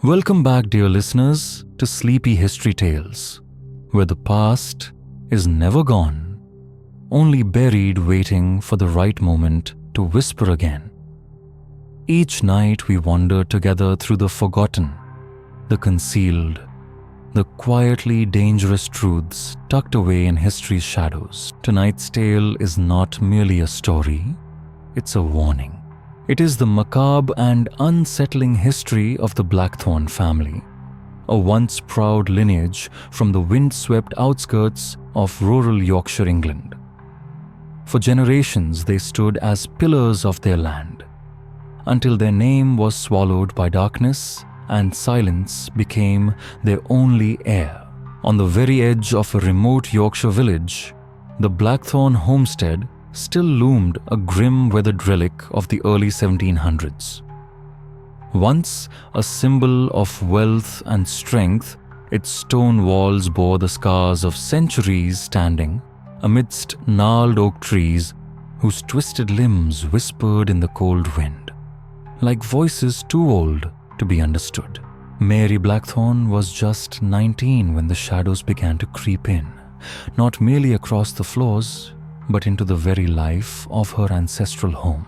Welcome back, dear listeners, to Sleepy History Tales, where the past is never gone, only buried waiting for the right moment to whisper again. Each night we wander together through the forgotten, the concealed, the quietly dangerous truths tucked away in history's shadows. Tonight's tale is not merely a story, it's a warning. It is the macabre and unsettling history of the Blackthorne family, a once proud lineage from the wind-swept outskirts of rural Yorkshire, England. For generations they stood as pillars of their land, until their name was swallowed by darkness and silence became their only heir. On the very edge of a remote Yorkshire village, the Blackthorne homestead still loomed, a grim weathered relic of the early 1700s. Once a symbol of wealth and strength, its stone walls bore the scars of centuries standing amidst gnarled oak trees whose twisted limbs whispered in the cold wind, like voices too old to be understood. Mary Blackthorne was just 19 when the shadows began to creep in, not merely across the floors, but into the very life of her ancestral home.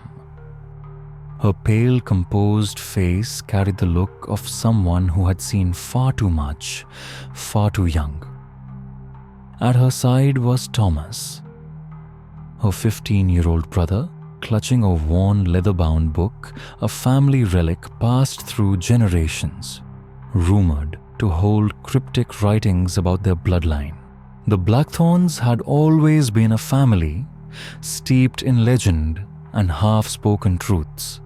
Her pale, composed face carried the look of someone who had seen far too much, far too young. At her side was Thomas, her 15-year-old brother, clutching a worn leather-bound book, a family relic passed through generations, rumored to hold cryptic writings about their bloodline. The Blackthornes had always been a family steeped in legend and half-spoken truths.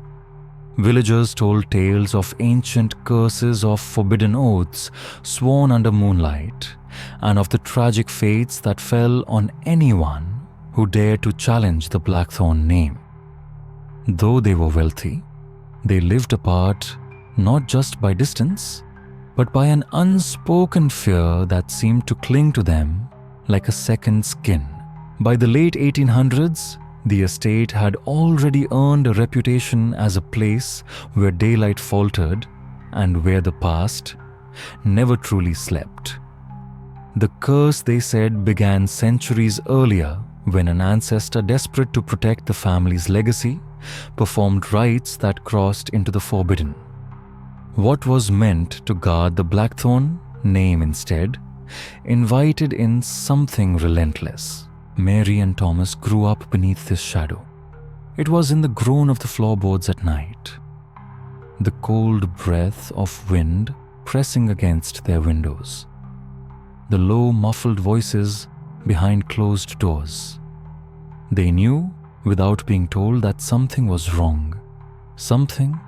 Villagers told tales of ancient curses, of forbidden oaths sworn under moonlight, and of the tragic fates that fell on anyone who dared to challenge the Blackthorne name. Though they were wealthy, they lived apart not just by distance, but by an unspoken fear that seemed to cling to them like a second skin. By the late 1800s, the estate had already earned a reputation as a place where daylight faltered and where the past never truly slept. The curse, they said, began centuries earlier when an ancestor, desperate to protect the family's legacy, performed rites that crossed into the forbidden. What was meant to guard the Blackthorne name instead invited in something relentless. Mary and Thomas grew up beneath this shadow. It was in the groan of the floorboards at night, the cold breath of wind pressing against their windows, the low, muffled voices behind closed doors. They knew, without being told, that something was wrong, something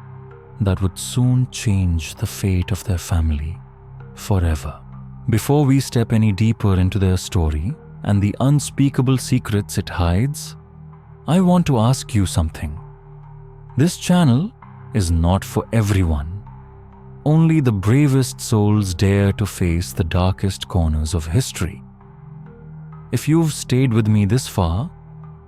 that would soon change the fate of their family forever. Before we step any deeper into their story and the unspeakable secrets it hides, I want to ask you something. This channel is not for everyone. Only the bravest souls dare to face the darkest corners of history. If you've stayed with me this far,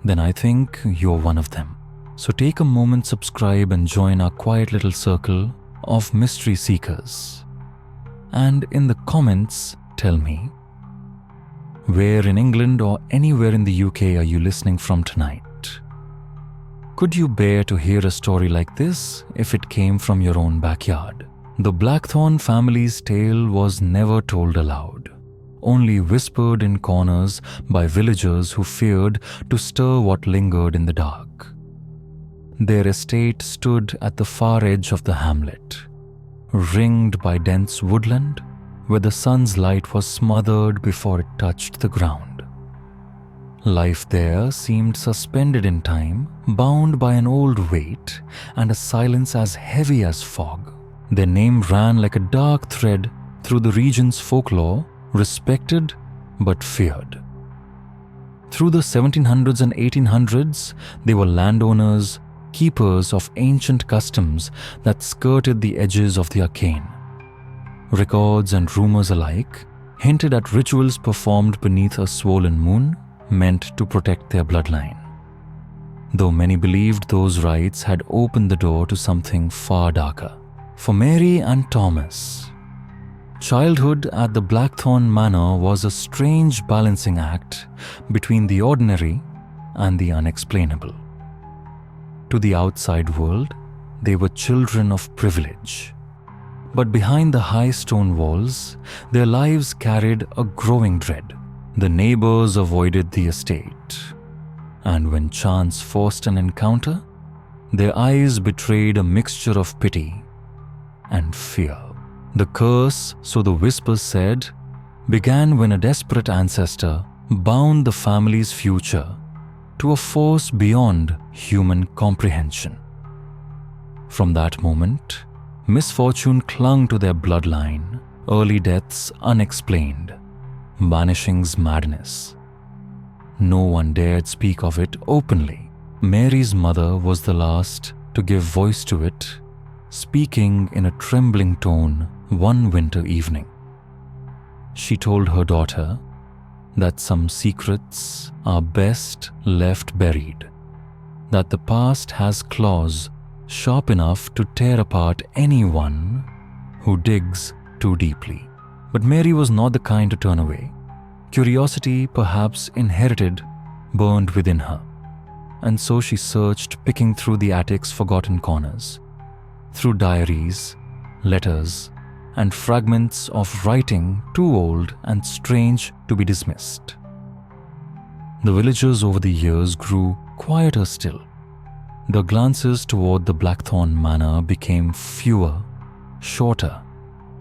then I think you're one of them. So take a moment, subscribe, and join our quiet little circle of mystery seekers. And in the comments, tell me, where in England or anywhere in the UK are you listening from tonight? Could you bear to hear a story like this if it came from your own backyard? The Blackthorne family's tale was never told aloud, only whispered in corners by villagers who feared to stir what lingered in the dark. Their estate stood at the far edge of the hamlet, ringed by dense woodland, where the sun's light was smothered before it touched the ground. Life there seemed suspended in time, bound by an old weight and a silence as heavy as fog. Their name ran like a dark thread through the region's folklore, respected but feared. Through the 1700s and 1800s, they were landowners, keepers of ancient customs that skirted the edges of the arcane. Records and rumors alike hinted at rituals performed beneath a swollen moon meant to protect their bloodline. Though many believed those rites had opened the door to something far darker, For Mary and Thomas, childhood at the Blackthorn Manor was a strange balancing act between the ordinary and the unexplainable. To the outside world, they were children of privilege. But behind the high stone walls, their lives carried a growing dread. The neighbors avoided the estate, and when chance forced an encounter, their eyes betrayed a mixture of pity and fear. The curse, so the whispers said, began when a desperate ancestor bound the family's future to a force beyond human comprehension. From that moment, misfortune clung to their bloodline, early deaths unexplained, vanishings madness. No one dared speak of it openly. Mary's mother was the last to give voice to it, speaking in a trembling tone one winter evening. She told her daughter that some secrets are best left buried, that the past has claws sharp enough to tear apart anyone who digs too deeply. But Mary was not the kind to turn away. Curiosity, perhaps inherited, burned within her, and so she searched, picking through the attic's forgotten corners, through diaries, letters, and fragments of writing too old and strange to be dismissed. The villagers over the years grew quieter still. Their glances toward the Blackthorn Manor became fewer, shorter,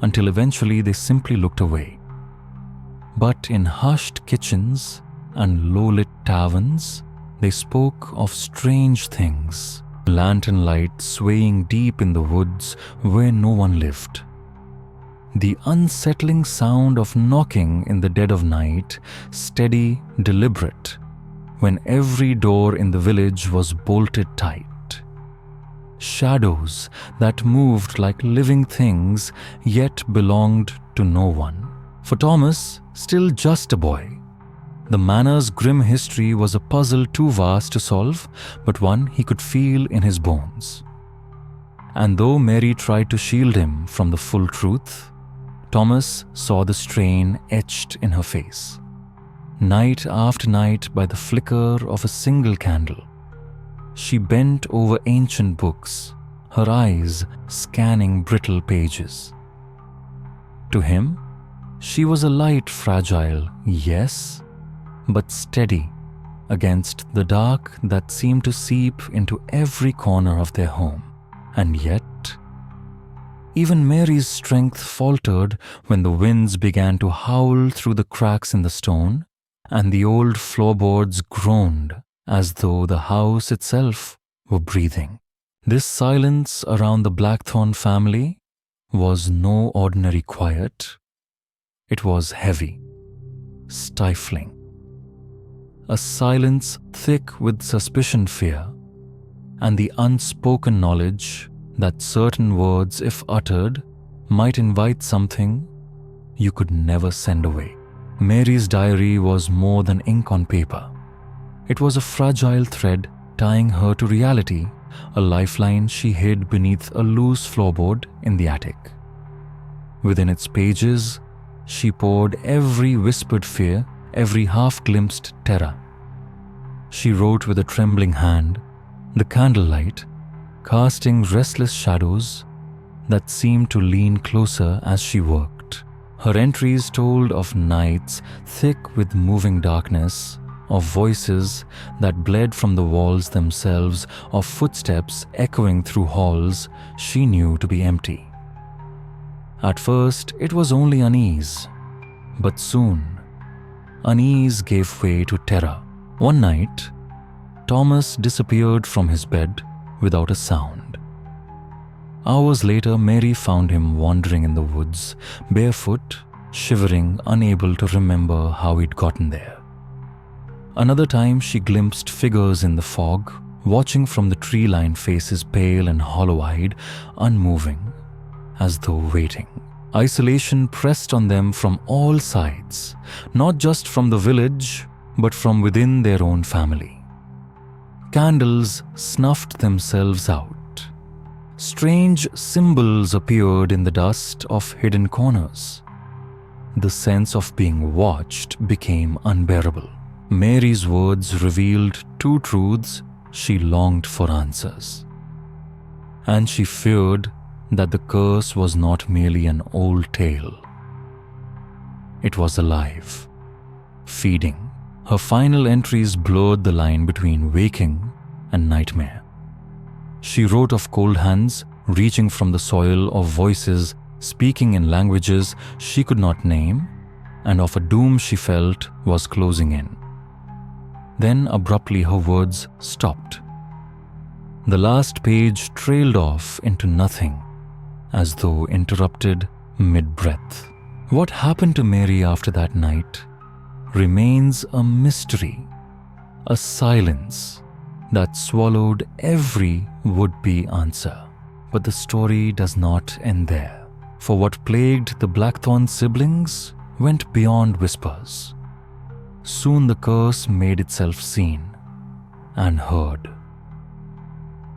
until eventually they simply looked away. But in hushed kitchens and low-lit taverns, they spoke of strange things, lantern light swaying deep in the woods where no one lived. The unsettling sound of knocking in the dead of night, steady, deliberate, when every door in the village was bolted tight. Shadows that moved like living things yet belonged to no one. For Thomas, still just a boy, the manor's grim history was a puzzle too vast to solve, but one he could feel in his bones. And though Mary tried to shield him from the full truth, Thomas saw the strain etched in her face. Night after night, by the flicker of a single candle, she bent over ancient books, her eyes scanning brittle pages. To him, she was a light, fragile, yes, but steady against the dark that seemed to seep into every corner of their home. And yet, even Mary's strength faltered when the winds began to howl through the cracks in the stone, and the old floorboards groaned as though the house itself were breathing. This silence around the Blackthorn family was no ordinary quiet. It was heavy, stifling. A silence thick with suspicion, fear, and the unspoken knowledge that certain words, if uttered, might invite something you could never send away. Mary's diary was more than ink on paper. It was a fragile thread tying her to reality, a lifeline she hid beneath a loose floorboard in the attic. Within its pages, she poured every whispered fear, every half-glimpsed terror. She wrote with a trembling hand, the candlelight casting restless shadows that seemed to lean closer as she worked. Her entries told of nights thick with moving darkness, of voices that bled from the walls themselves, of footsteps echoing through halls she knew to be empty. At first, it was only unease, but soon, unease gave way to terror. One night, Thomas disappeared from his bed without a sound. Hours later, Mary found him wandering in the woods, barefoot, shivering, unable to remember how he'd gotten there. Another time, she glimpsed figures in the fog, watching from the tree-lined faces, pale and hollow-eyed, unmoving, as though waiting. Isolation pressed on them from all sides, not just from the village, but from within their own family. Candles snuffed themselves out. Strange symbols appeared in the dust of hidden corners. The sense of being watched became unbearable. Mary's words revealed two truths she longed for answers. And she feared that the curse was not merely an old tale. It was alive, feeding. Her final entries blurred the line between waking and nightmare. She wrote of cold hands reaching from the soil, of voices speaking in languages she could not name, and of a doom she felt was closing in. Then abruptly her words stopped. The last page trailed off into nothing, as though interrupted mid-breath. What happened to Mary after that night remains a mystery, a silence that swallowed every would-be answer. But the story does not end there, for what plagued the Blackthorn siblings went beyond whispers. Soon the curse made itself seen and heard.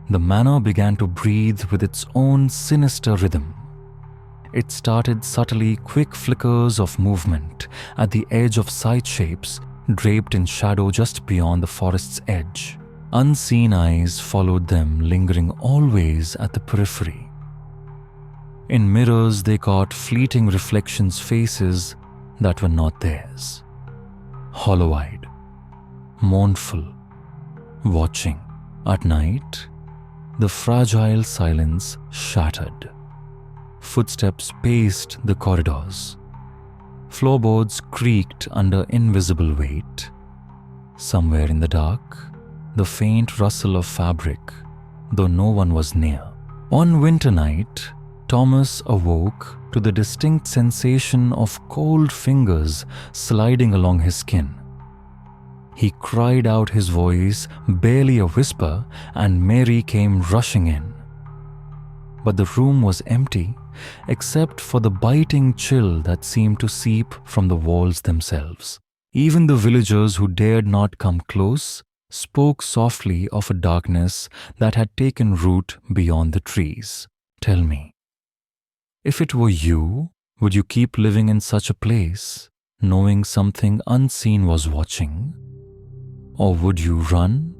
The manor began to breathe with its own sinister rhythm. It started subtly quick flickers of movement at the edge of side shapes draped in shadow just beyond the forest's edge. Unseen eyes followed them, lingering always at the periphery. In mirrors, they caught fleeting reflections, faces that were not theirs. Hollow-eyed, mournful, watching. At night, the fragile silence shattered. Footsteps paced the corridors. Floorboards creaked under invisible weight. Somewhere in the dark, the faint rustle of fabric, though no one was near. One winter night, Thomas awoke to the distinct sensation of cold fingers sliding along his skin. He cried out, his voice barely a whisper, and Mary came rushing in. But the room was empty, except for the biting chill that seemed to seep from the walls themselves. Even the villagers who dared not come close spoke softly of a darkness that had taken root beyond the trees. Tell me, if it were you, would you keep living in such a place, knowing something unseen was watching? Or would you run,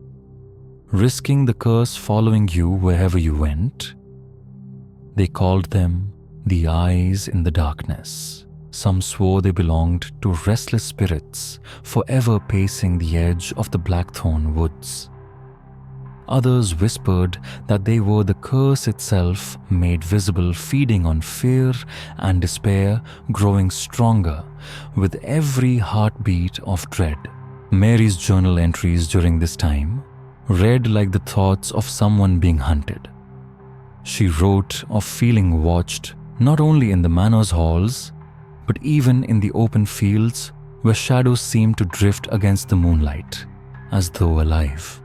risking the curse following you wherever you went? They called them the eyes in the darkness. Some swore they belonged to restless spirits, forever pacing the edge of the Blackthorn woods. Others whispered that they were the curse itself made visible, feeding on fear and despair, growing stronger with every heartbeat of dread. Mary's journal entries during this time read like the thoughts of someone being hunted. She wrote of feeling watched not only in the manor's halls, but even in the open fields where shadows seemed to drift against the moonlight, as though alive.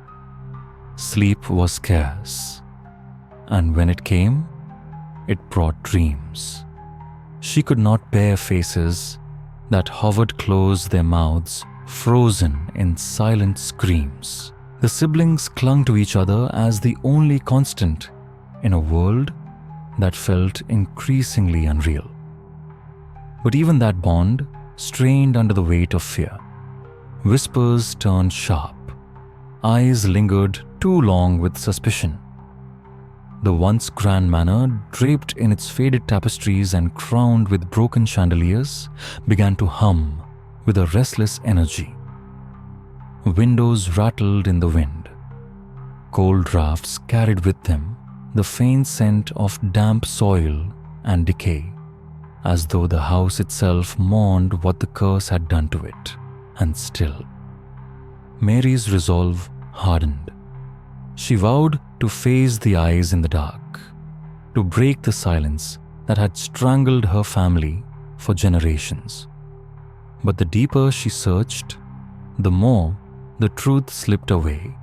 Sleep was scarce, and when it came, it brought dreams. She could not bear faces that hovered close, their mouths frozen in silent screams. The siblings clung to each other as the only constant in a world that felt increasingly unreal. But even that bond strained under the weight of fear. Whispers turned sharp. Eyes lingered too long with suspicion. The once grand manor, draped in its faded tapestries and crowned with broken chandeliers, began to hum with a restless energy. Windows rattled in the wind. Cold drafts carried with them the faint scent of damp soil and decay, as though the house itself mourned what the curse had done to it. And still, Mary's resolve hardened. She vowed to face the eyes in the dark, to break the silence that had strangled her family for generations. But the deeper she searched, the more the truth slipped away,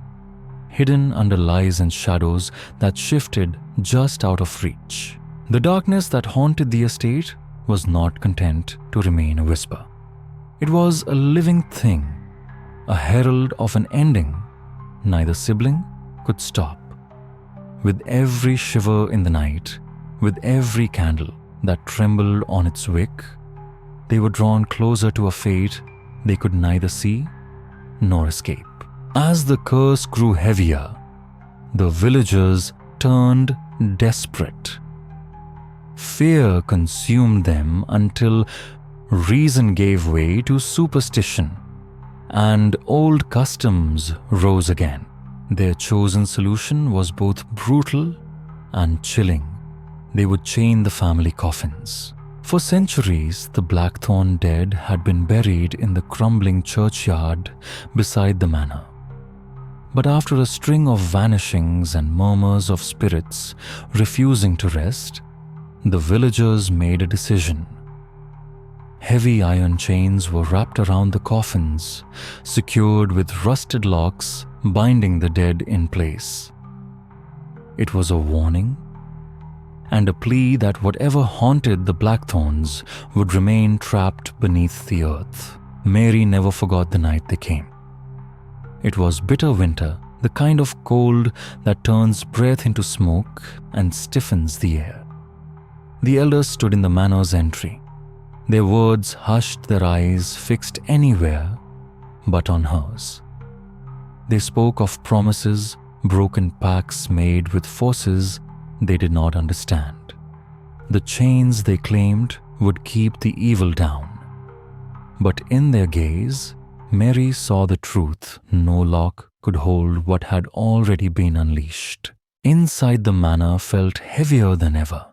hidden under lies and shadows that shifted just out of reach. The darkness that haunted the estate was not content to remain a whisper. It was a living thing, a herald of an ending neither sibling could stop. With every shiver in the night, with every candle that trembled on its wick, they were drawn closer to a fate they could neither see nor escape. As the curse grew heavier, the villagers turned desperate. Fear consumed them until reason gave way to superstition, and old customs rose again. Their chosen solution was both brutal and chilling. They would chain the family coffins. For centuries, the Blackthorn dead had been buried in the crumbling churchyard beside the manor. But after a string of vanishings and murmurs of spirits refusing to rest, the villagers made a decision. Heavy iron chains were wrapped around the coffins, secured with rusted locks binding the dead in place. It was a warning and a plea that whatever haunted the Blackthorns would remain trapped beneath the earth. Mary never forgot the night they came. It was bitter winter, the kind of cold that turns breath into smoke and stiffens the air. The elders stood in the manor's entry. Their words hushed, their eyes fixed anywhere but on hers. They spoke of promises, broken pacts made with forces they did not understand. The chains they claimed would keep the evil down. But in their gaze, Mary saw the truth. No lock could hold what had already been unleashed. Inside the manor felt heavier than ever.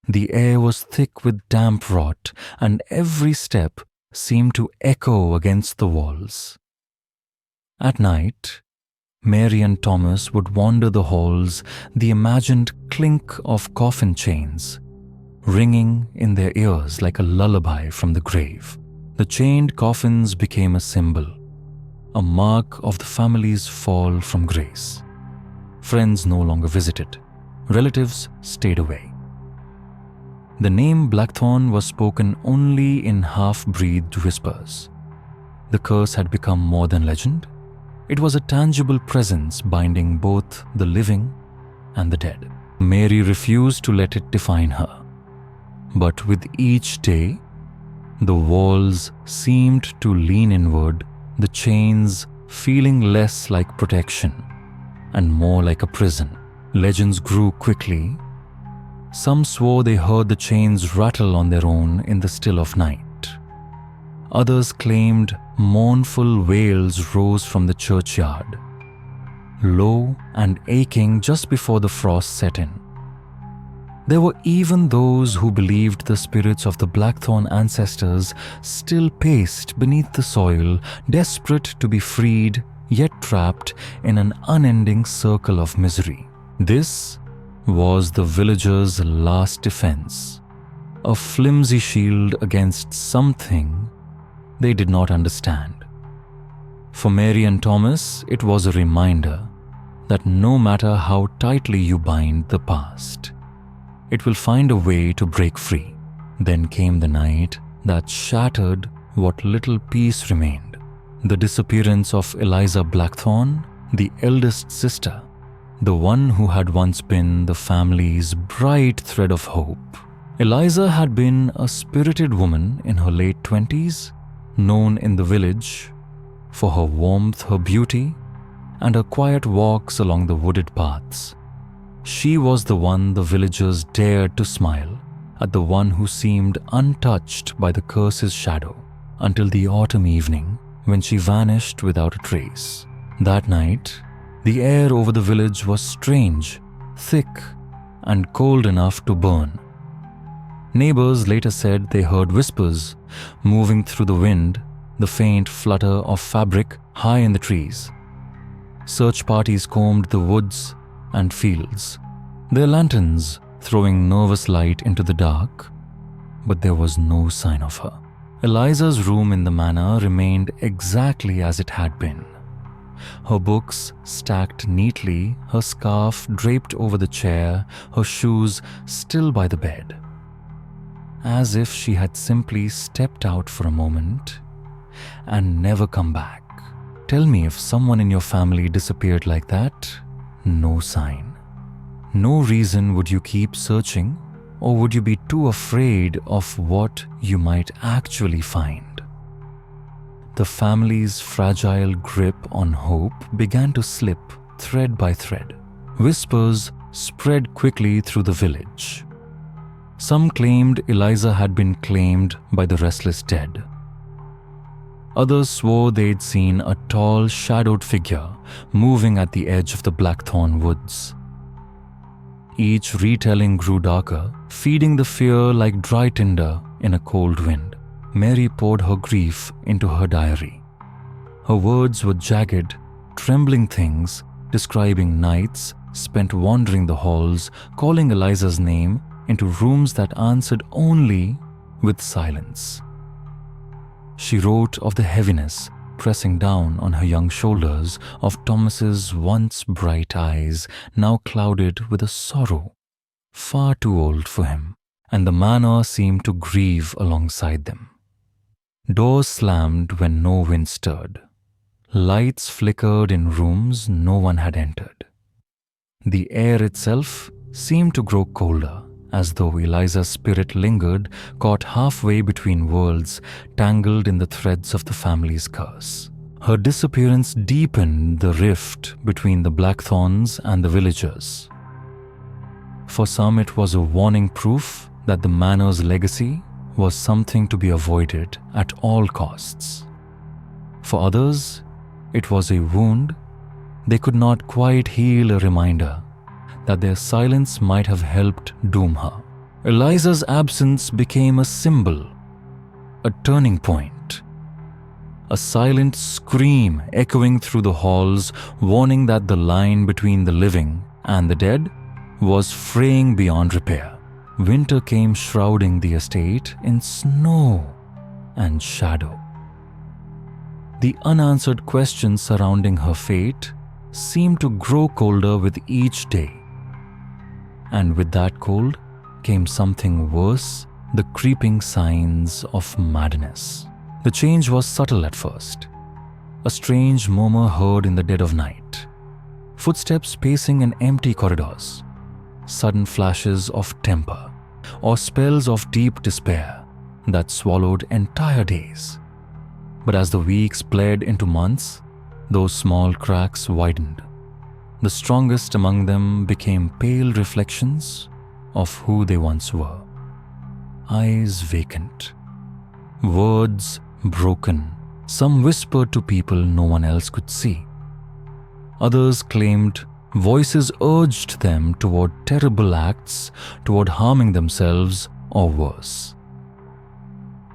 The air was thick with damp rot, and every step seemed to echo against the walls. At night, Mary and Thomas would wander the halls, the imagined clink of coffin chains ringing in their ears like a lullaby from the grave. The chained coffins became a symbol, a mark of the family's fall from grace. Friends no longer visited. Relatives stayed away. The name Blackthorn was spoken only in half-breathed whispers. The curse had become more than legend. It was a tangible presence binding both the living and the dead. Mary refused to let it define her. But with each day, the walls seemed to lean inward, the chains feeling less like protection and more like a prison. Legends grew quickly. Some swore they heard the chains rattle on their own in the still of night. Others claimed mournful wails rose from the churchyard, low and aching just before the frost set in. There were even those who believed the spirits of the Blackthorn ancestors still paced beneath the soil, desperate to be freed, yet trapped in an unending circle of misery. This was the villagers' last defense, a flimsy shield against something they did not understand. For Mary and Thomas, it was a reminder that no matter how tightly you bind the past, it will find a way to break free. Then came the night that shattered what little peace remained. The disappearance of Eliza Blackthorn, the eldest sister, the one who had once been the family's bright thread of hope. Eliza had been a spirited woman in her late 20s, known in the village for her warmth, her beauty, and her quiet walks along the wooded paths. She was the one the villagers dared to smile at, the one who seemed untouched by the curse's shadow, until the autumn evening when she vanished without a trace. That night, the air over the village was strange, thick, and cold enough to burn. Neighbors later said they heard whispers moving through the wind, the faint flutter of fabric high in the trees. Search parties combed the woods and fields, their lanterns throwing nervous light into the dark, but there was no sign of her. Eliza's room in the manor remained exactly as it had been. Her books stacked neatly, her scarf draped over the chair, her shoes still by the bed. As if she had simply stepped out for a moment and never come back. Tell me if someone in your family disappeared like that. No sign. no reason would you keep searching, or would you be too afraid of what you might actually find? The family's fragile grip on hope began to slip thread by thread. Whispers spread quickly through the village. Some claimed Eliza had been claimed by the restless dead. Others swore they'd seen a tall, shadowed figure moving at the edge of the Blackthorn woods. Each retelling grew darker, feeding the fear like dry tinder in a cold wind. Mary poured her grief into her diary. Her words were jagged, trembling things, describing nights spent wandering the halls, calling Eliza's name into rooms that answered only with silence. She wrote of the heaviness pressing down on her young shoulders, of Thomas's once bright eyes now clouded with a sorrow far too old for him, and the manor seemed to grieve alongside them. Doors slammed when no wind stirred. Lights flickered in rooms no one had entered. The air itself seemed to grow colder, as though Eliza's spirit lingered, caught halfway between worlds, tangled in the threads of the family's curse. Her disappearance deepened the rift between the Blackthorns and the villagers. For some, it was a warning proof that the manor's legacy was something to be avoided at all costs. For others, it was a wound they could not quite heal, a reminder that their silence might have helped doom her. Eliza's absence became a symbol, a turning point. A silent scream echoing through the halls, warning that the line between the living and the dead was fraying beyond repair. Winter came shrouding the estate in snow and shadow. The unanswered questions surrounding her fate seemed to grow colder with each day. And with that cold came something worse, the creeping signs of madness. The change was subtle at first. A strange murmur heard in the dead of night. Footsteps pacing in empty corridors. Sudden flashes of temper, or spells of deep despair that swallowed entire days. But as the weeks bled into months, those small cracks widened. The strongest among them became pale reflections of who they once were. Eyes vacant, words broken. Some whispered to people no one else could see. Others claimed voices urged them toward terrible acts, toward harming themselves or worse.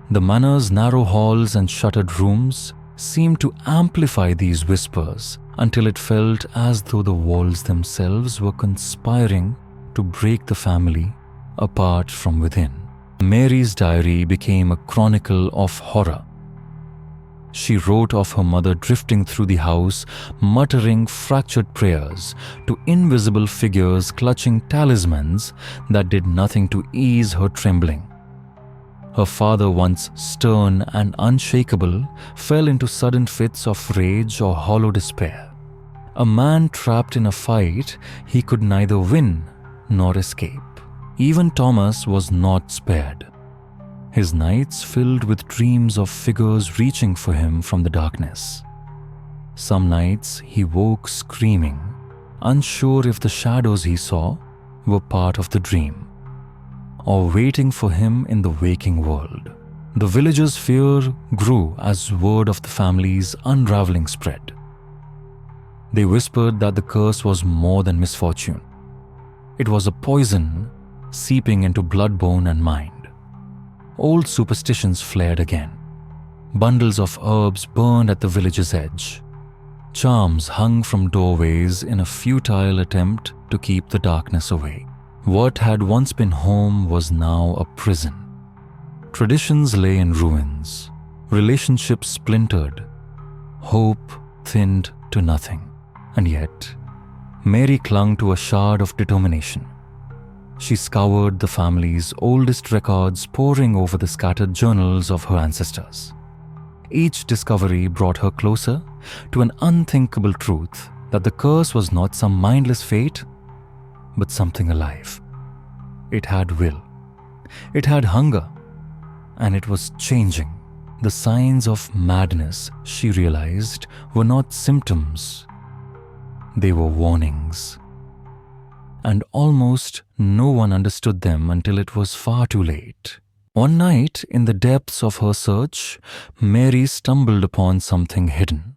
The manor's narrow halls and shuttered rooms seemed to amplify these whispers until it felt as though the walls themselves were conspiring to break the family apart from within. Mary's diary became a chronicle of horror. She wrote of her mother drifting through the house, muttering fractured prayers to invisible figures clutching talismans that did nothing to ease her trembling. Her father, once stern and unshakable, fell into sudden fits of rage or hollow despair. A man trapped in a fight he could neither win nor escape. Even Thomas was not spared. His nights filled with dreams of figures reaching for him from the darkness. Some nights he woke screaming, unsure if the shadows he saw were part of the dream, or waiting for him in the waking world. The villagers' fear grew as word of the family's unraveling spread. They whispered that the curse was more than misfortune. It was a poison seeping into blood, bone, and mind. Old superstitions flared again. Bundles of herbs burned at the village's edge. Charms hung from doorways in a futile attempt to keep the darkness away. What had once been home was now a prison. Traditions lay in ruins. Relationships splintered. Hope thinned to nothing. And yet, Mary clung to a shard of determination. She scoured the family's oldest records, poring over the scattered journals of her ancestors. Each discovery brought her closer to an unthinkable truth that the curse was not some mindless fate, but something alive. It had will. It had hunger. And it was changing. The signs of madness, she realized, were not symptoms. They were warnings. And almost no one understood them until it was far too late. One night, in the depths of her search, Mary stumbled upon something hidden.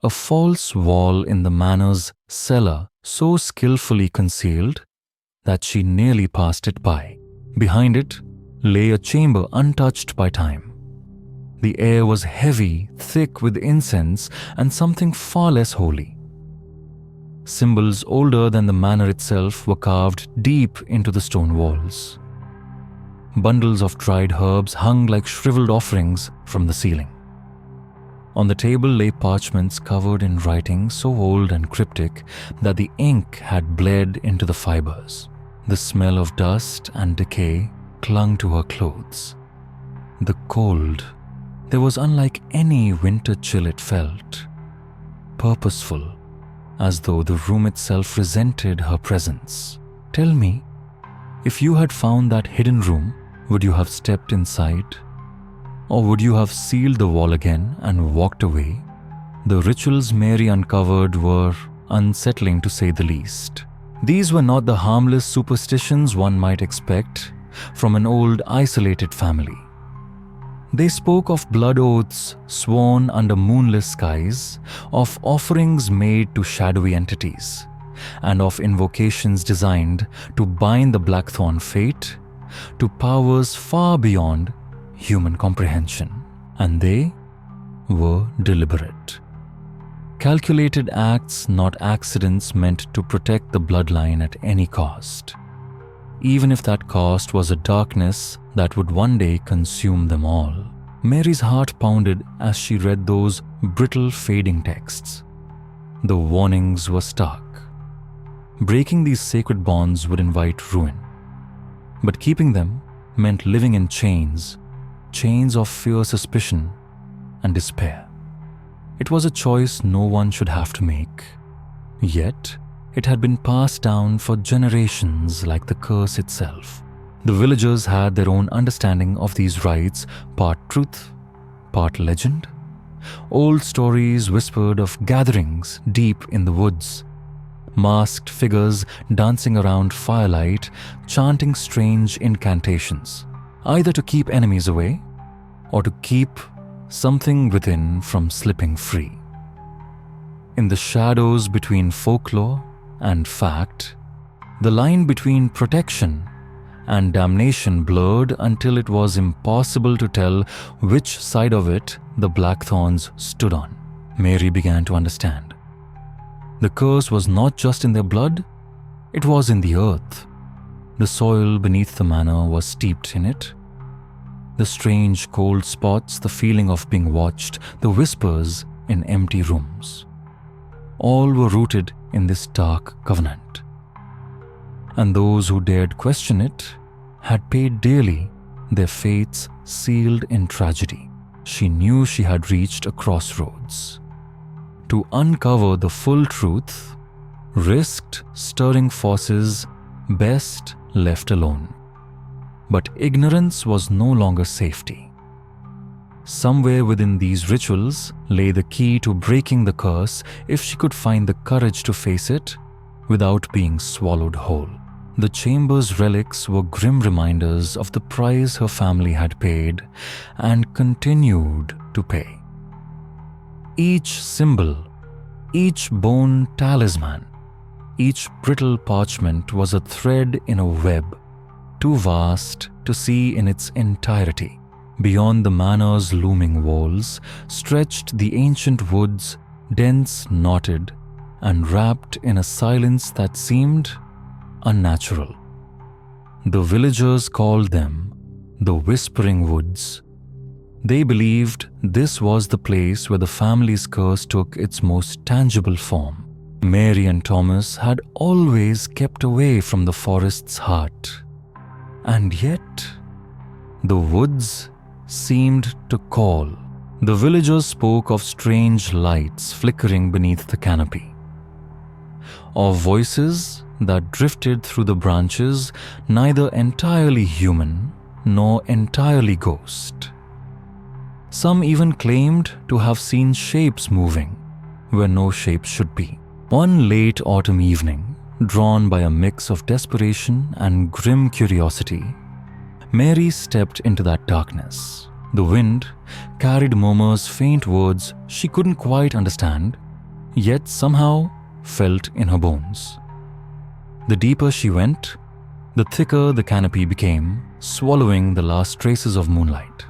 A false wall in the manor's cellar, so skillfully concealed that she nearly passed it by. Behind it lay a chamber untouched by time. The air was heavy, thick with incense and something far less holy. Symbols older than the manor itself were carved deep into the stone walls. Bundles of dried herbs hung like shriveled offerings from the ceiling. On the table lay parchments covered in writing so old and cryptic that the ink had bled into the fibers. The smell of dust and decay clung to her clothes. The cold, there was unlike any winter chill it felt. Purposeful, as though the room itself resented her presence. Tell me, if you had found that hidden room, would you have stepped inside? Or would you have sealed the wall again and walked away? The rituals Mary uncovered were unsettling to say the least. These were not the harmless superstitions one might expect from an old isolated family. They spoke of blood oaths sworn under moonless skies, of offerings made to shadowy entities, and of invocations designed to bind the Blackthorn fate to powers far beyond human comprehension. And they were deliberate. Calculated acts, not accidents meant to protect the bloodline at any cost, even if that cost was a darkness that would one day consume them all. Mary's heart pounded as she read those brittle, fading texts. The warnings were stark. Breaking these sacred bonds would invite ruin, but keeping them meant living in chains of fear, suspicion, and despair. It was a choice no one should have to make. Yet, it had been passed down for generations like the curse itself. The villagers had their own understanding of these rites, part truth, part legend. Old stories whispered of gatherings deep in the woods, masked figures dancing around firelight, chanting strange incantations, either to keep enemies away or to keep something within from slipping free. In the shadows between folklore and fact, the line between protection and damnation blurred until it was impossible to tell which side of it the Blackthorns stood on. Mary began to understand. The curse was not just in their blood, it was in the earth. The soil beneath the manor was steeped in it. The strange cold spots, the feeling of being watched, the whispers in empty rooms. All were rooted in this dark covenant. And those who dared question it had paid dearly, their fates sealed in tragedy. She knew she had reached a crossroads. To uncover the full truth risked stirring forces best left alone. But ignorance was no longer safety. Somewhere within these rituals lay the key to breaking the curse if she could find the courage to face it without being swallowed whole. The chamber's relics were grim reminders of the price her family had paid and continued to pay. Each symbol, each bone talisman, each brittle parchment was a thread in a web too vast to see in its entirety. Beyond the manor's looming walls stretched the ancient woods, dense, knotted, and wrapped in a silence that seemed unnatural. The villagers called them the Whispering Woods. They believed this was the place where the family's curse took its most tangible form. Mary and Thomas had always kept away from the forest's heart. And yet, the woods seemed to call. The villagers spoke of strange lights flickering beneath the canopy, of voices that drifted through the branches, neither entirely human nor entirely ghost. Some even claimed to have seen shapes moving where no shapes should be. One late autumn evening, drawn by a mix of desperation and grim curiosity, Mary stepped into that darkness. The wind carried murmurs, faint words she couldn't quite understand, yet somehow felt in her bones. The deeper she went, the thicker the canopy became, swallowing the last traces of moonlight.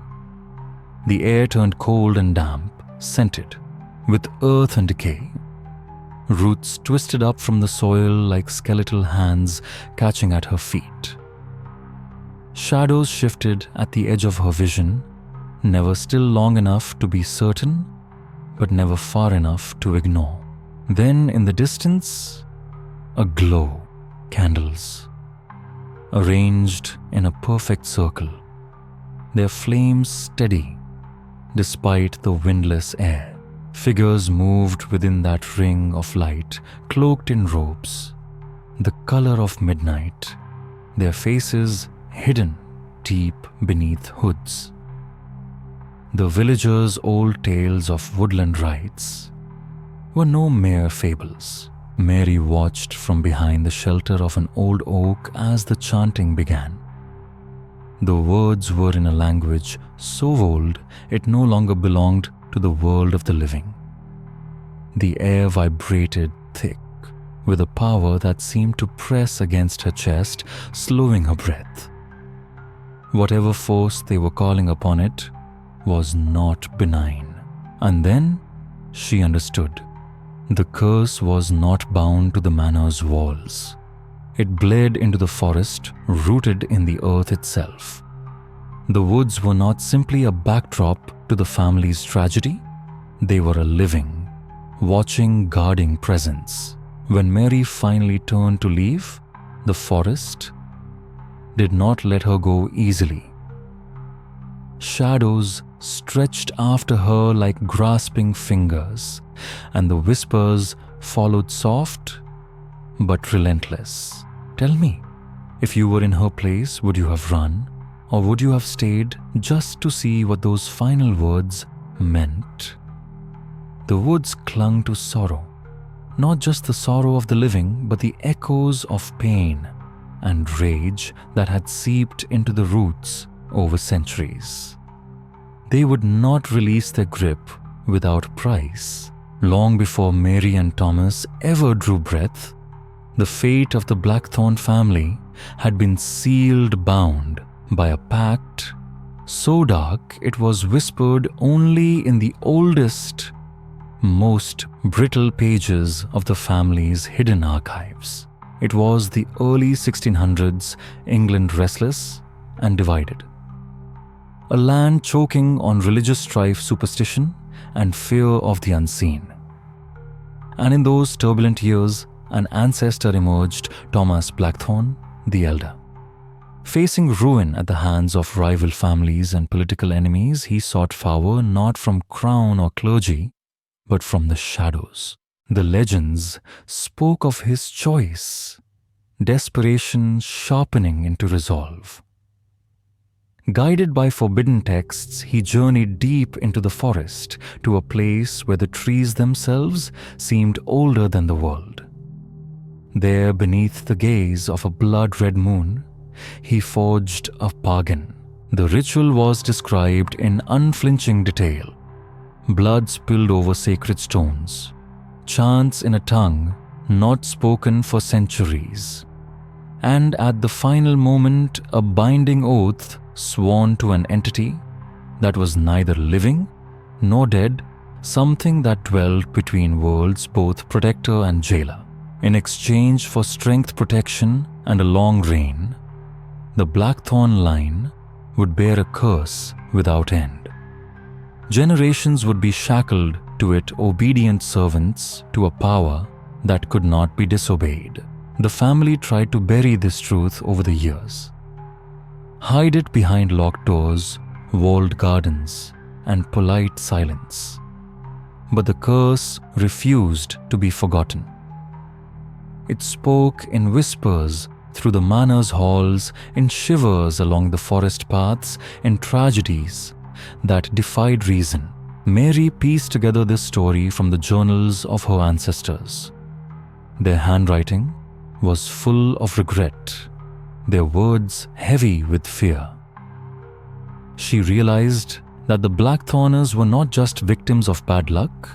The air turned cold and damp, scented with earth and decay. Roots twisted up from the soil like skeletal hands catching at her feet. Shadows shifted at the edge of her vision, never still long enough to be certain, but never far enough to ignore. Then in the distance, a glow, candles, arranged in a perfect circle, their flames steady despite the windless air. Figures moved within that ring of light, cloaked in robes, the color of midnight, their faces hidden deep beneath hoods. The villagers' old tales of woodland rites were no mere fables. Mary watched from behind the shelter of an old oak as the chanting began. The words were in a language so old it no longer belonged to the world of the living. The air vibrated thick with a power that seemed to press against her chest, slowing her breath. Whatever force they were calling upon it was not benign. And then she understood. The curse was not bound to the manor's walls. It bled into the forest, rooted in the earth itself. The woods were not simply a backdrop to the family's tragedy. They were a living, watching, guarding presence. When Mary finally turned to leave, the forest did not let her go easily. Shadows stretched after her like grasping fingers, and the whispers followed soft but relentless. Tell me, if you were in her place, would you have run, or would you have stayed just to see what those final words meant? The woods clung to sorrow, not just the sorrow of the living, but the echoes of pain and rage that had seeped into the roots over centuries. They would not release their grip without price. Long before Mary and Thomas ever drew breath, the fate of the Blackthorne family had been sealed bound by a pact so dark it was whispered only in the oldest, most brittle pages of the family's hidden archives. It was the early 1600s, England restless and divided. A land choking on religious strife, superstition, and fear of the unseen. And in those turbulent years, an ancestor emerged, Thomas Blackthorne, the elder. Facing ruin at the hands of rival families and political enemies, he sought power not from crown or clergy, but from the shadows. The legends spoke of his choice, desperation sharpening into resolve. Guided by forbidden texts, he journeyed deep into the forest to a place where the trees themselves seemed older than the world. There, beneath the gaze of a blood-red moon, he forged a bargain. The ritual was described in unflinching detail. Blood spilled over sacred stones, chants in a tongue not spoken for centuries, and at the final moment, a binding oath sworn to an entity that was neither living nor dead, something that dwelled between worlds, both protector and jailer. In exchange for strength, protection, and a long reign, the Blackthorne line would bear a curse without end. Generations would be shackled to it, obedient servants to a power that could not be disobeyed. The family tried to bury this truth over the years, hide it behind locked doors, walled gardens, and polite silence. But the curse refused to be forgotten. It spoke in whispers through the manor's halls, in shivers along the forest paths, in tragedies that defied reason. Mary pieced together this story from the journals of her ancestors. Their handwriting was full of regret, their words heavy with fear. She realized that the Blackthorners were not just victims of bad luck,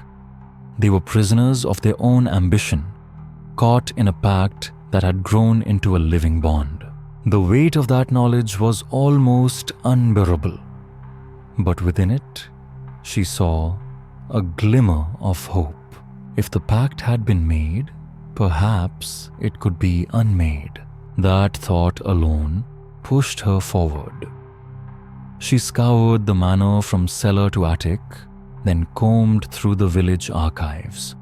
they were prisoners of their own ambition, caught in a pact that had grown into a living bond. The weight of that knowledge was almost unbearable, but within it, she saw a glimmer of hope. If the pact had been made, perhaps it could be unmade. That thought alone pushed her forward. She scoured the manor from cellar to attic, then combed through the village archives.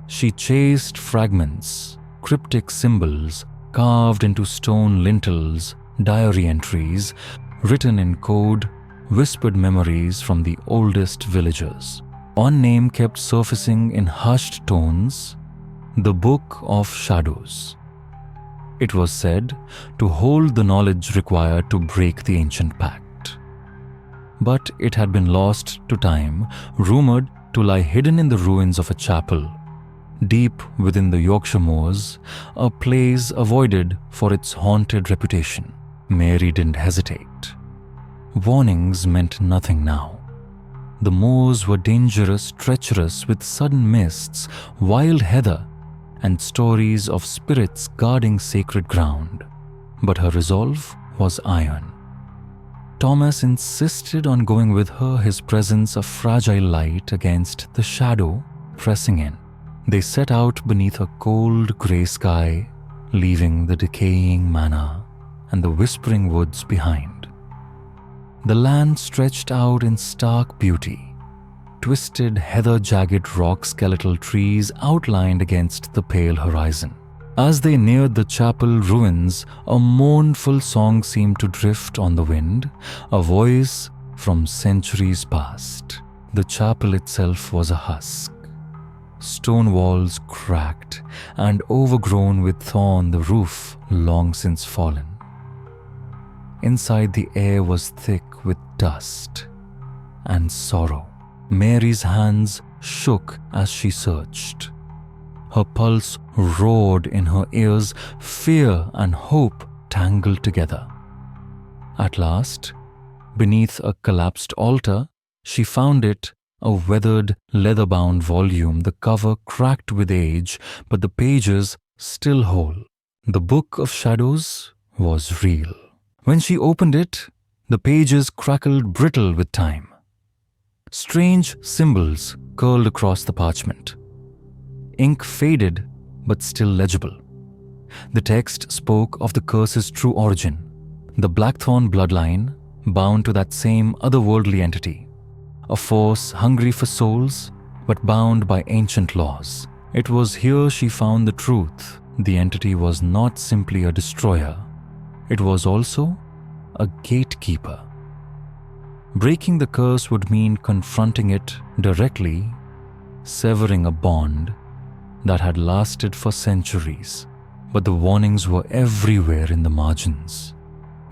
She chased fragments, cryptic symbols carved into stone lintels, diary entries, written in code, whispered memories from the oldest villagers. One name kept surfacing in hushed tones: the Book of Shadows. It was said to hold the knowledge required to break the ancient pact. But it had been lost to time, rumored to lie hidden in the ruins of a chapel, deep within the Yorkshire moors, a place avoided for its haunted reputation. Mary didn't hesitate. Warnings meant nothing now. The moors were dangerous, treacherous, with sudden mists, wild heather, and stories of spirits guarding sacred ground. But her resolve was iron. Thomas insisted on going with her, his presence a fragile light against the shadow pressing in. They set out beneath a cold grey sky, leaving the decaying manor and the whispering woods behind. The land stretched out in stark beauty, twisted heather-jagged rock skeletal trees outlined against the pale horizon. As they neared the chapel ruins, a mournful song seemed to drift on the wind, a voice from centuries past. The chapel itself was a husk. Stone walls cracked and overgrown with thorn, the roof long since fallen. Inside, the air was thick with dust and sorrow. Mary's hands shook as she searched. Her pulse roared in her ears, fear and hope tangled together. At last, beneath a collapsed altar, she found it, a weathered, leather-bound volume, the cover cracked with age, but the pages still whole. The Book of Shadows was real. When she opened it, the pages crackled brittle with time. Strange symbols curled across the parchment. Ink faded, but still legible. The text spoke of the curse's true origin, the Blackthorn bloodline bound to that same otherworldly entity, a force hungry for souls, but bound by ancient laws. It was here she found the truth. The entity was not simply a destroyer. It was also a gatekeeper. Breaking the curse would mean confronting it directly, severing a bond that had lasted for centuries. But the warnings were everywhere in the margins,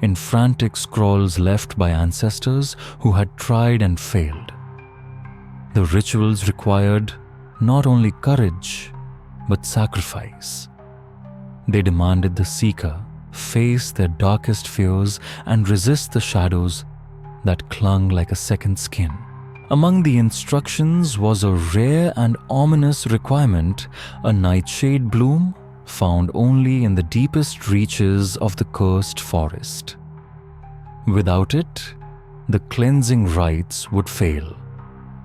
in frantic scrawls left by ancestors who had tried and failed. The rituals required not only courage, but sacrifice. They demanded the seeker face their darkest fears and resist the shadows that clung like a second skin. Among the instructions was a rare and ominous requirement, a nightshade bloom found only in the deepest reaches of the cursed forest. Without it, the cleansing rites would fail,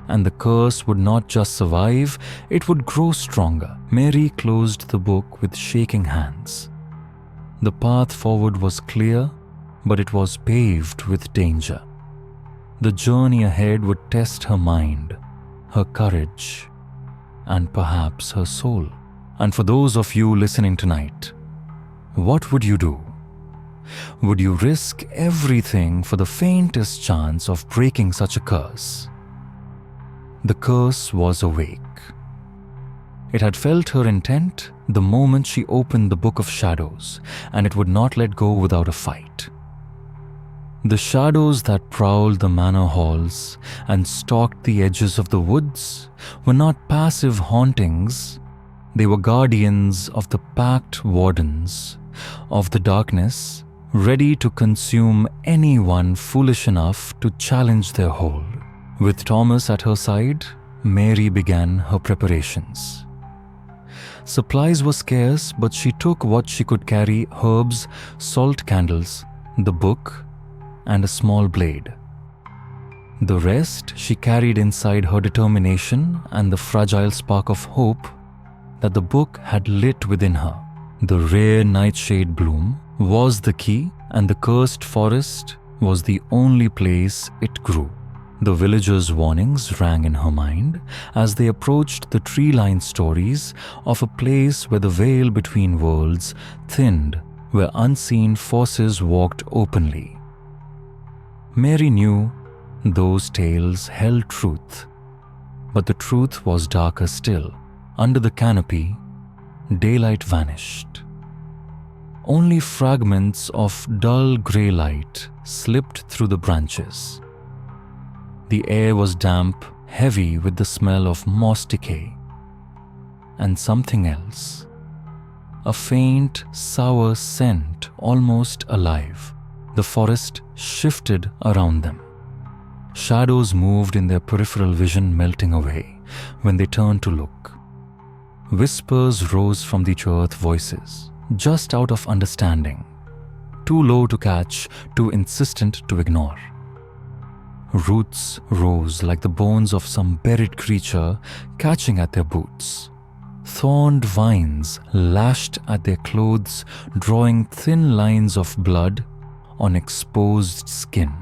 and the curse would not just survive, it would grow stronger. Mary closed the book with shaking hands. The path forward was clear, but it was paved with danger. The journey ahead would test her mind, her courage, and perhaps her soul. And for those of you listening tonight, what would you do? Would you risk everything for the faintest chance of breaking such a curse? The curse was awake. It had felt her intent the moment she opened the Book of Shadows, and it would not let go without a fight. The shadows that prowled the manor halls and stalked the edges of the woods were not passive hauntings. They were guardians of the packed wardens of the darkness, ready to consume anyone foolish enough to challenge their hold. With Thomas at her side, Mary began her preparations. Supplies were scarce, but she took what she could carry: herbs, salt candles, the book, and a small blade. The rest she carried inside her determination and the fragile spark of hope that the book had lit within her. The rare nightshade bloom was the key, and the cursed forest was the only place it grew. The villagers' warnings rang in her mind as they approached the tree-lined stories of a place where the veil between worlds thinned, where unseen forces walked openly. Mary knew those tales held truth, but the truth was darker still. Under the canopy, daylight vanished. Only fragments of dull grey light slipped through the branches. The air was damp, heavy with the smell of moss decay. And something else. A faint, sour scent, almost alive. The forest shifted around them. Shadows moved in their peripheral vision, melting away when they turned to look. Whispers rose from the earth, voices, just out of understanding, too low to catch, too insistent to ignore. Roots rose like the bones of some buried creature, catching at their boots. Thorned vines lashed at their clothes, drawing thin lines of blood on exposed skin.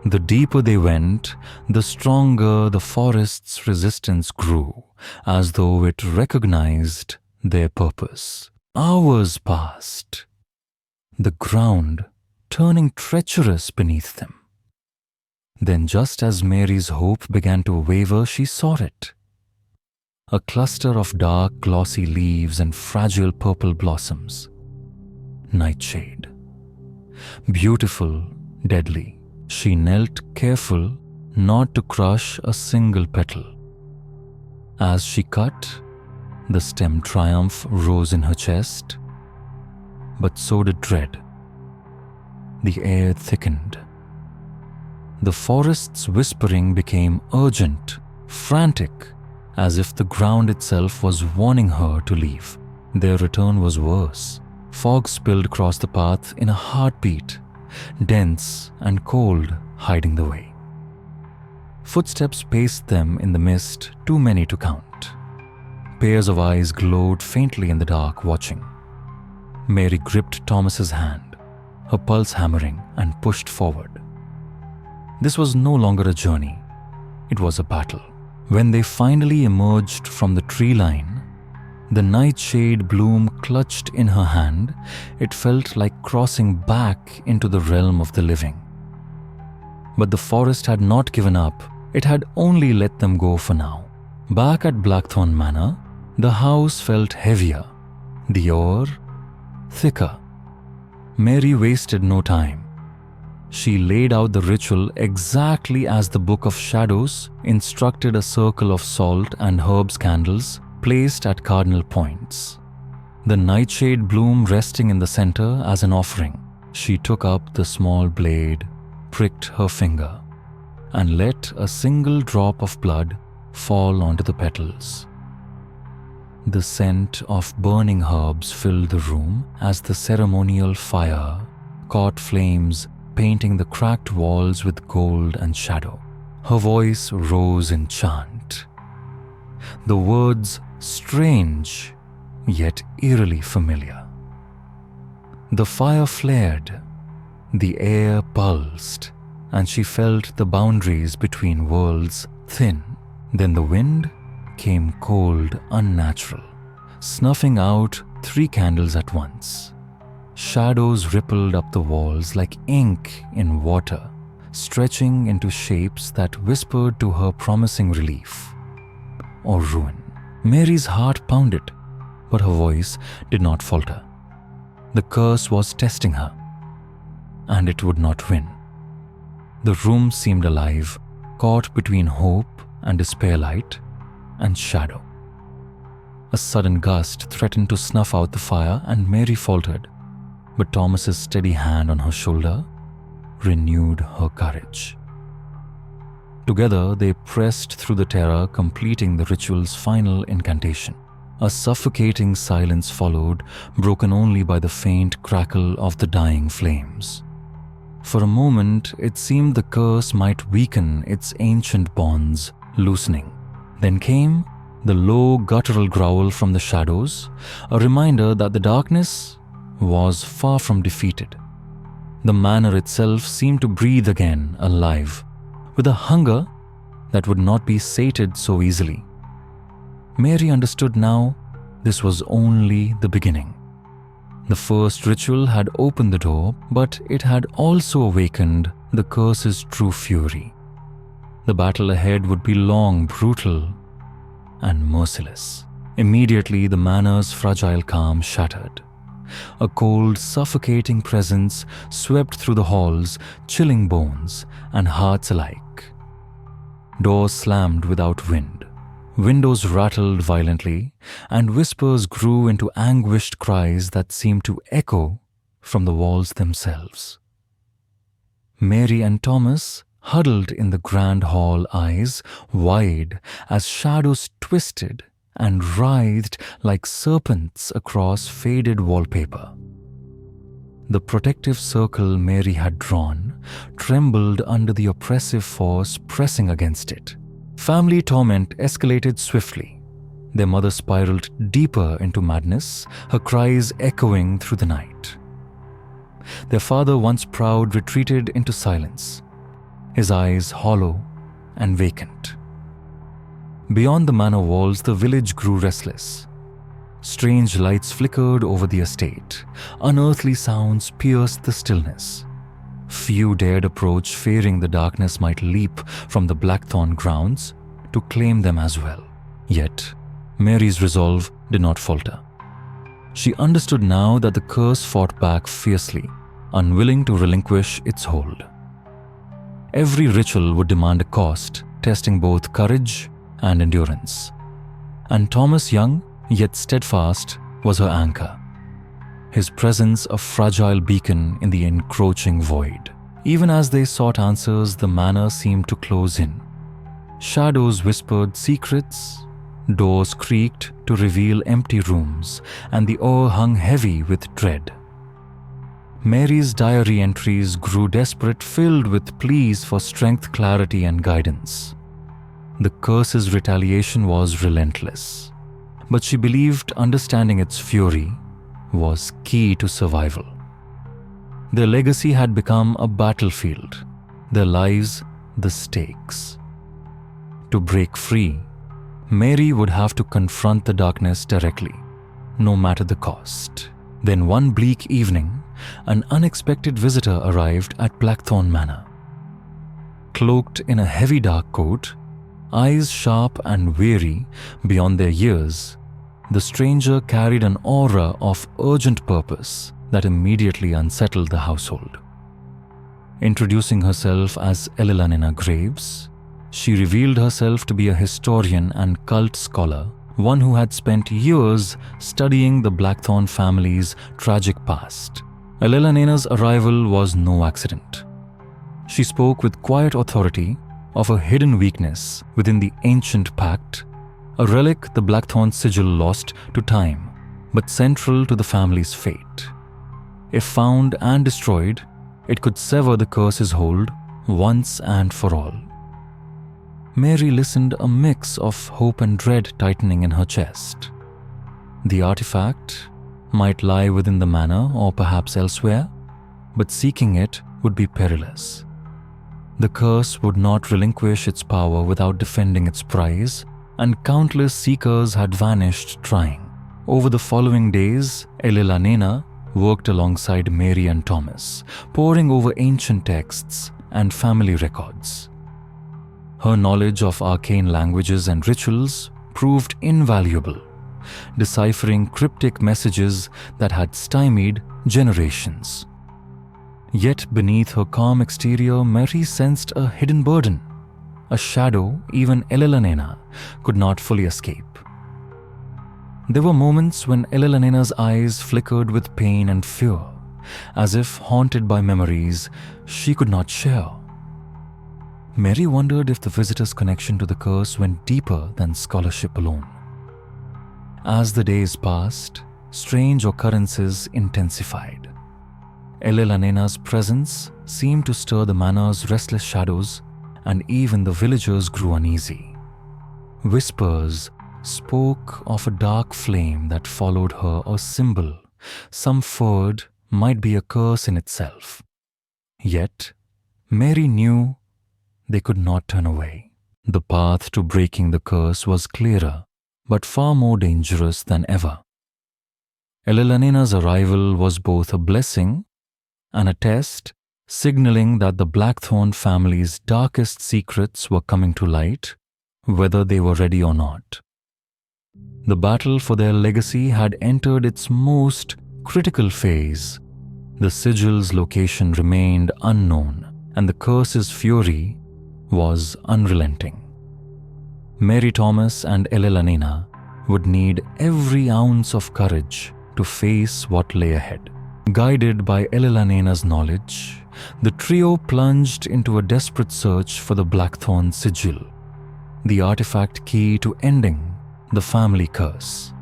The deeper they went, the stronger the forest's resistance grew, as though it recognized their purpose. Hours passed, the ground turning treacherous beneath them. Then, just as Mary's hope began to waver, she saw it. A cluster of dark, glossy leaves and fragile purple blossoms. Nightshade. Beautiful, deadly. She knelt, careful not to crush a single petal. As she cut, the stem triumph rose in her chest, but so did dread. The air thickened. The forest's whispering became urgent, frantic, as if the ground itself was warning her to leave. Their return was worse. Fog spilled across the path in a heartbeat, dense and cold, hiding the way. Footsteps paced them in the mist, too many to count. Pairs of eyes glowed faintly in the dark, watching. Mary gripped Thomas's hand, her pulse hammering, and pushed forward. This was no longer a journey. It was a battle. When they finally emerged from the tree line, the nightshade bloom clutched in her hand. It felt like crossing back into the realm of the living. But the forest had not given up. It had only let them go for now. Back at Blackthorn Manor, the house felt heavier, the air thicker. Mary wasted no time. She laid out the ritual exactly as the Book of Shadows instructed: a circle of salt and herbs candles placed at cardinal points. The nightshade bloom resting in the center as an offering. She took up the small blade, pricked her finger, and let a single drop of blood fall onto the petals. The scent of burning herbs filled the room as the ceremonial fire caught flames, painting the cracked walls with gold and shadow. Her voice rose in chant. The words strange, yet eerily familiar. The fire flared, the air pulsed, and she felt the boundaries between worlds thin. Then the wind came cold, unnatural, snuffing out 3 candles at once. Shadows rippled up the walls like ink in water, stretching into shapes that whispered to her promising relief or ruin. Mary's heart pounded, but her voice did not falter. The curse was testing her, and it would not win. The room seemed alive, caught between hope and despair, light and shadow. A sudden gust threatened to snuff out the fire, and Mary faltered, but Thomas's steady hand on her shoulder renewed her courage. Together, they pressed through the terror, completing the ritual's final incantation. A suffocating silence followed, broken only by the faint crackle of the dying flames. For a moment, it seemed the curse might weaken its ancient bonds, loosening. Then came the low, guttural growl from the shadows, a reminder that the darkness was far from defeated. The manor itself seemed to breathe again, alive, with a hunger that would not be sated so easily. Mary understood now this was only the beginning. The first ritual had opened the door, but it had also awakened the curse's true fury. The battle ahead would be long, brutal, and merciless. Immediately, the manor's fragile calm shattered. A cold, suffocating presence swept through the halls, chilling bones and hearts alike. Doors slammed without wind. Windows rattled violently, and whispers grew into anguished cries that seemed to echo from the walls themselves. Mary and Thomas huddled in the grand hall, eyes wide as shadows twisted and writhed like serpents across faded wallpaper. The protective circle Mary had drawn trembled under the oppressive force pressing against it. Family torment escalated swiftly. Their mother spiraled deeper into madness, her cries echoing through the night. Their father, once proud, retreated into silence, his eyes hollow and vacant. Beyond the manor walls, the village grew restless. Strange lights flickered over the estate. Unearthly sounds pierced the stillness. Few dared approach, fearing the darkness might leap from the Blackthorn grounds to claim them as well. Yet, Mary's resolve did not falter. She understood now that the curse fought back fiercely, unwilling to relinquish its hold. Every ritual would demand a cost, testing both courage and endurance. And Thomas, young yet steadfast, was her anchor, his presence a fragile beacon in the encroaching void. Even as they sought answers, the manor seemed to close in. Shadows whispered secrets, doors creaked to reveal empty rooms, and the air hung heavy with dread. Mary's diary entries grew desperate, filled with pleas for strength, clarity, and guidance. The curse's retaliation was relentless, but she believed understanding its fury was key to survival. Their legacy had become a battlefield, their lives the stakes. To break free, Mary would have to confront the darkness directly, no matter the cost. Then one bleak evening, an unexpected visitor arrived at Blackthorn Manor. Cloaked in a heavy dark coat, eyes sharp and weary beyond their years, the stranger carried an aura of urgent purpose that immediately unsettled the household. Introducing herself as Elelanena Graves, she revealed herself to be a historian and cult scholar, one who had spent years studying the Blackthorn family's tragic past. Elelanena's arrival was no accident. She spoke with quiet authority of a hidden weakness within the ancient pact, a relic the Blackthorn sigil lost to time, but central to the family's fate. If found and destroyed, it could sever the curse's hold once and for all. Mary listened, a mix of hope and dread tightening in her chest. The artifact might lie within the manor or perhaps elsewhere, but seeking it would be perilous. The curse would not relinquish its power without defending its prize, and countless seekers had vanished trying. Over the following days, Elelanena worked alongside Mary and Thomas, poring over ancient texts and family records. Her knowledge of arcane languages and rituals proved invaluable, deciphering cryptic messages that had stymied generations. Yet beneath her calm exterior, Mary sensed a hidden burden, a shadow even Elelanena could not fully escape. There were moments when Elenanena's eyes flickered with pain and fear, as if haunted by memories she could not share. Mary wondered if the visitor's connection to the curse went deeper than scholarship alone. As the days passed, strange occurrences intensified. Elenanena's presence seemed to stir the manor's restless shadows, and even the villagers grew uneasy. Whispers spoke of a dark flame that followed her, a symbol some feared might be a curse in itself. Yet, Mary knew they could not turn away. The path to breaking the curse was clearer, but far more dangerous than ever. Elenanena's arrival was both a blessing and a test, signaling that the Blackthorn family's darkest secrets were coming to light, whether they were ready or not. The battle for their legacy had entered its most critical phase. The sigil's location remained unknown, and the curse's fury was unrelenting. Mary Thomas and Elelanena would need every ounce of courage to face what lay ahead. Guided by Elelanena's knowledge, the trio plunged into a desperate search for the Blackthorn sigil, the artifact key to ending the family curse.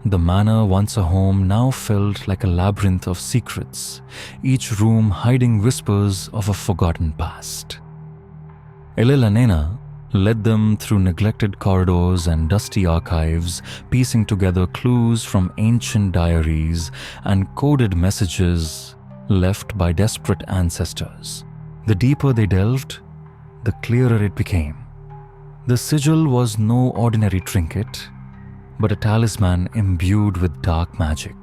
The manor, once a home, now felt like a labyrinth of secrets, each room hiding whispers of a forgotten past. Elelanena led them through neglected corridors and dusty archives, piecing together clues from ancient diaries and coded messages left by desperate ancestors. The deeper they delved, the clearer it became. The sigil was no ordinary trinket, but a talisman imbued with dark magic.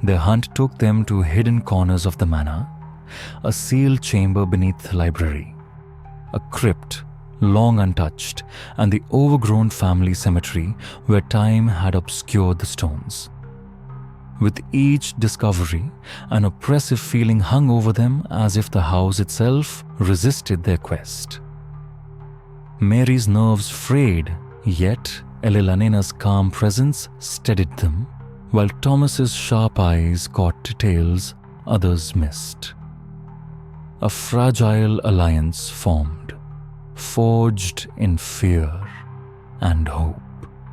Their hunt took them to hidden corners of the manor, a sealed chamber beneath the library, a crypt long untouched, and the overgrown family cemetery where time had obscured the stones. With each discovery, an oppressive feeling hung over them, as if the house itself resisted their quest. Mary's nerves frayed, yet Elelanena's calm presence steadied them, while Thomas's sharp eyes caught details others missed. A fragile alliance formed, forged in fear and hope.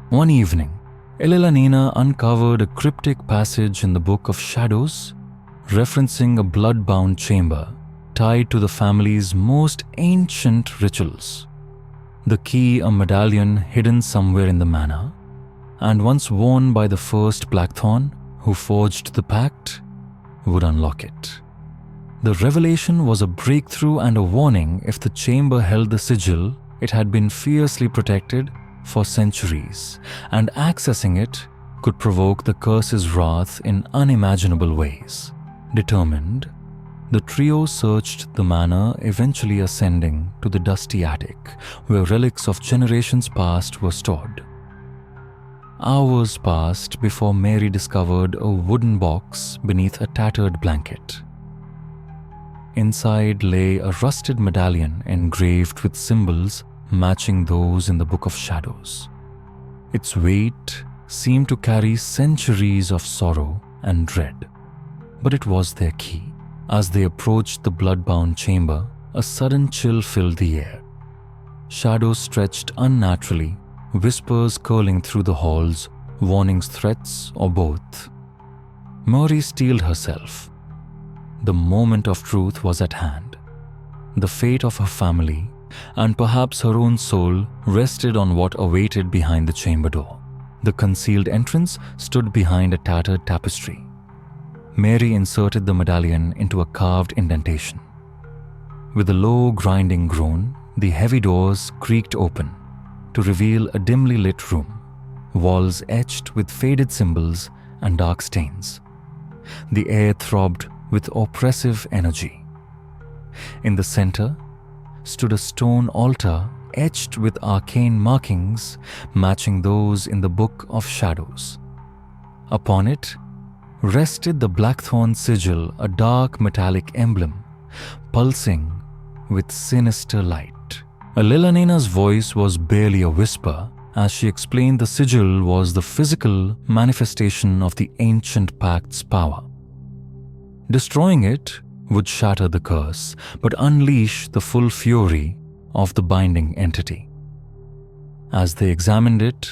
One evening, Elelanena uncovered a cryptic passage in the Book of Shadows, referencing a blood-bound chamber tied to the family's most ancient rituals. The key, a medallion hidden somewhere in the manor, and once worn by the first Blackthorn who forged the pact, would unlock it. The revelation was a breakthrough and a warning. If the chamber held the sigil, it had been fiercely protected for centuries, and accessing it could provoke the curse's wrath in unimaginable ways. Determined, the trio searched the manor, eventually ascending to the dusty attic where relics of generations past were stored. Hours passed before Mary discovered a wooden box beneath a tattered blanket. Inside lay a rusted medallion engraved with symbols matching those in the Book of Shadows. Its weight seemed to carry centuries of sorrow and dread, but it was their key. As they approached the blood-bound chamber, a sudden chill filled the air. Shadows stretched unnaturally, whispers curling through the halls, warnings, threats, or both. Mary steeled herself. The moment of truth was at hand. The fate of her family, and perhaps her own soul, rested on what awaited behind the chamber door. The concealed entrance stood behind a tattered tapestry. Mary inserted the medallion into a carved indentation. With a low, grinding groan, the heavy doors creaked open to reveal a dimly lit room, walls etched with faded symbols and dark stains. The air throbbed with oppressive energy. In the center stood a stone altar etched with arcane markings matching those in the Book of Shadows. Upon it rested the blackthorn sigil, a dark metallic emblem, pulsing with sinister light. Alilanena's voice was barely a whisper as she explained the sigil was the physical manifestation of the ancient pact's power. Destroying it would shatter the curse, but unleash the full fury of the binding entity. As they examined it,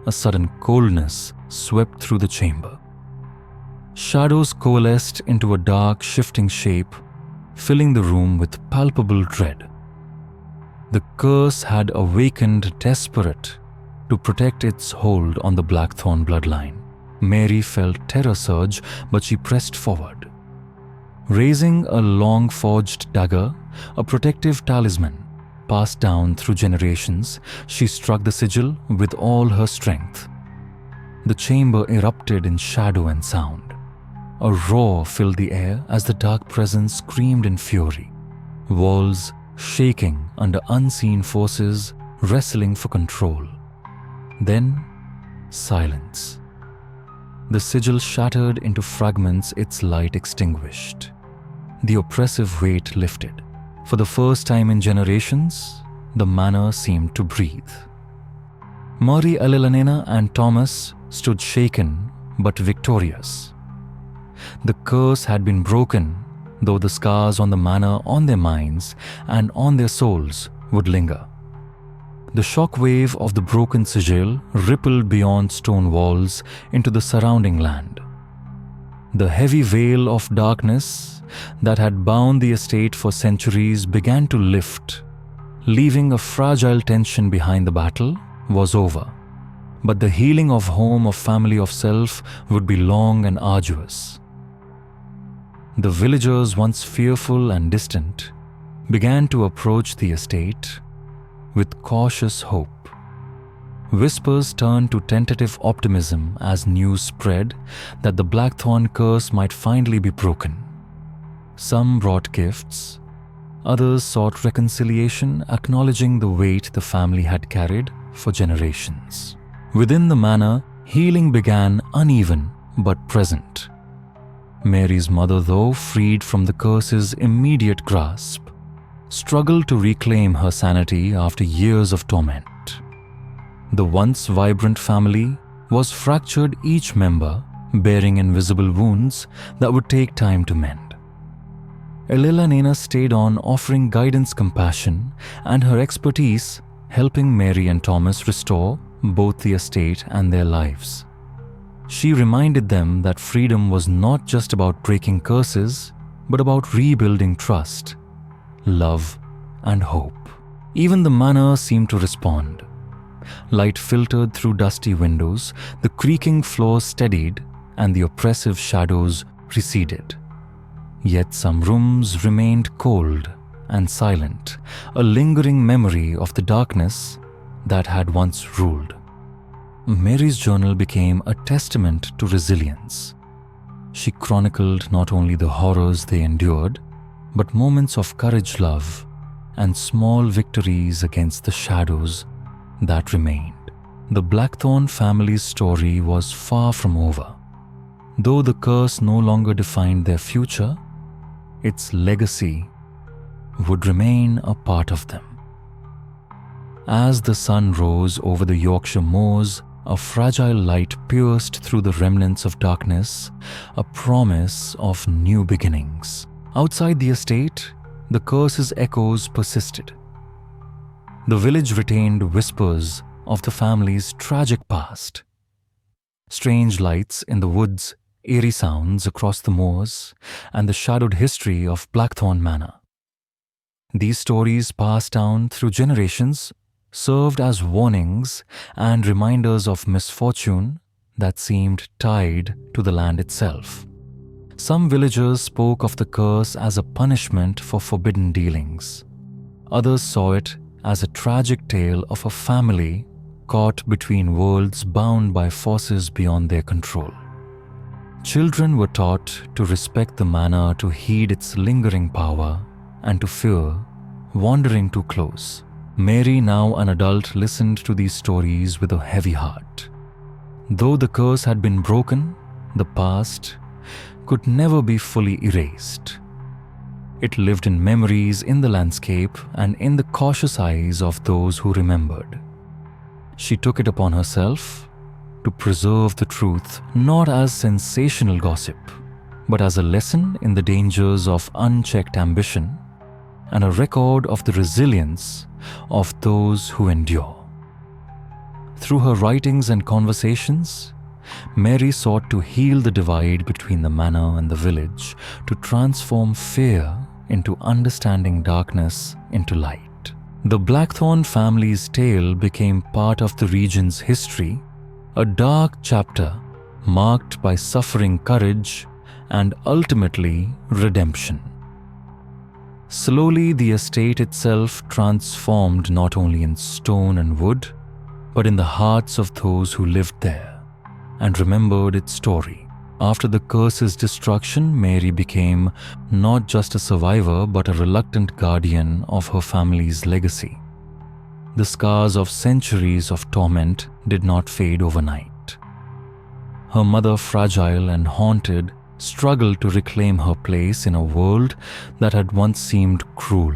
a sudden coldness swept through the chamber. Shadows coalesced into a dark, shifting shape, filling the room with palpable dread. The curse had awakened desperate to protect its hold on the Blackthorn bloodline. Mary felt terror surge, but she pressed forward. Raising a long-forged dagger, a protective talisman passed down through generations, she struck the sigil with all her strength. The chamber erupted in shadow and sound. A roar filled the air as the dark presence screamed in fury. Walls shaking under unseen forces wrestling for control. Then, silence. The sigil shattered into fragments, its light extinguished. The oppressive weight lifted. For the first time in generations, the manor seemed to breathe. Mari, Alilanena, and Thomas stood shaken but victorious. The curse had been broken, though the scars on the manor, on their minds and on their souls would linger. The shockwave of the broken sigil rippled beyond stone walls into the surrounding land. The heavy veil of darkness that had bound the estate for centuries began to lift. Leaving a fragile tension behind. The battle was over, but the healing of home, of family, of self would be long and arduous. The villagers, once fearful and distant, began to approach the estate with cautious hope. Whispers turned to tentative optimism as news spread that the Blackthorn curse might finally be broken. Some brought gifts, others sought reconciliation, acknowledging the weight the family had carried for generations. Within the manor, healing began, uneven but present. Mary's mother, though freed from the curse's immediate grasp, struggled to reclaim her sanity after years of torment. The once vibrant family was fractured, each member bearing invisible wounds that would take time to mend. Alilanena stayed on, offering guidance, compassion, and her expertise helping Mary and Thomas restore both the estate and their lives. She reminded them that freedom was not just about breaking curses, but about rebuilding trust, love, and hope. Even the manor seemed to respond. Light filtered through dusty windows, the creaking floors steadied, and the oppressive shadows receded. Yet some rooms remained cold and silent, a lingering memory of the darkness that had once ruled. Mary's journal became a testament to resilience. She chronicled not only the horrors they endured, but moments of courage, love, and small victories against the shadows that remained. The Blackthorn family's story was far from over. Though the curse no longer defined their future, its legacy would remain a part of them. As the sun rose over the Yorkshire moors, a fragile light pierced through the remnants of darkness, a promise of new beginnings. Outside the estate, the curse's echoes persisted. The village retained whispers of the family's tragic past. Strange lights in the woods, eerie sounds across the moors, and the shadowed history of Blackthorn Manor. These stories, passed down through generations, served as warnings and reminders of misfortune that seemed tied to the land itself. Some villagers spoke of the curse as a punishment for forbidden dealings. Others saw it as a tragic tale of a family caught between worlds, bound by forces beyond their control. Children were taught to respect the manor, to heed its lingering power, and to fear wandering too close. Mary, now an adult, listened to these stories with a heavy heart. Though the curse had been broken, the past could never be fully erased. It lived in memories, in the landscape, and in the cautious eyes of those who remembered. She took it upon herself to preserve the truth not as sensational gossip, but as a lesson in the dangers of unchecked ambition and a record of the resilience of those who endure. Through her writings and conversations, Mary sought to heal the divide between the manor and the village, to transform fear into understanding, darkness into light. The Blackthorn family's tale became part of the region's history, a dark chapter marked by suffering, courage, and ultimately redemption. Slowly, the estate itself transformed not only in stone and wood, but in the hearts of those who lived there and remembered its story. After the curse's destruction, Mary became not just a survivor but a reluctant guardian of her family's legacy. The scars of centuries of torment did not fade overnight. Her mother, fragile and haunted, struggled to reclaim her place in a world that had once seemed cruel.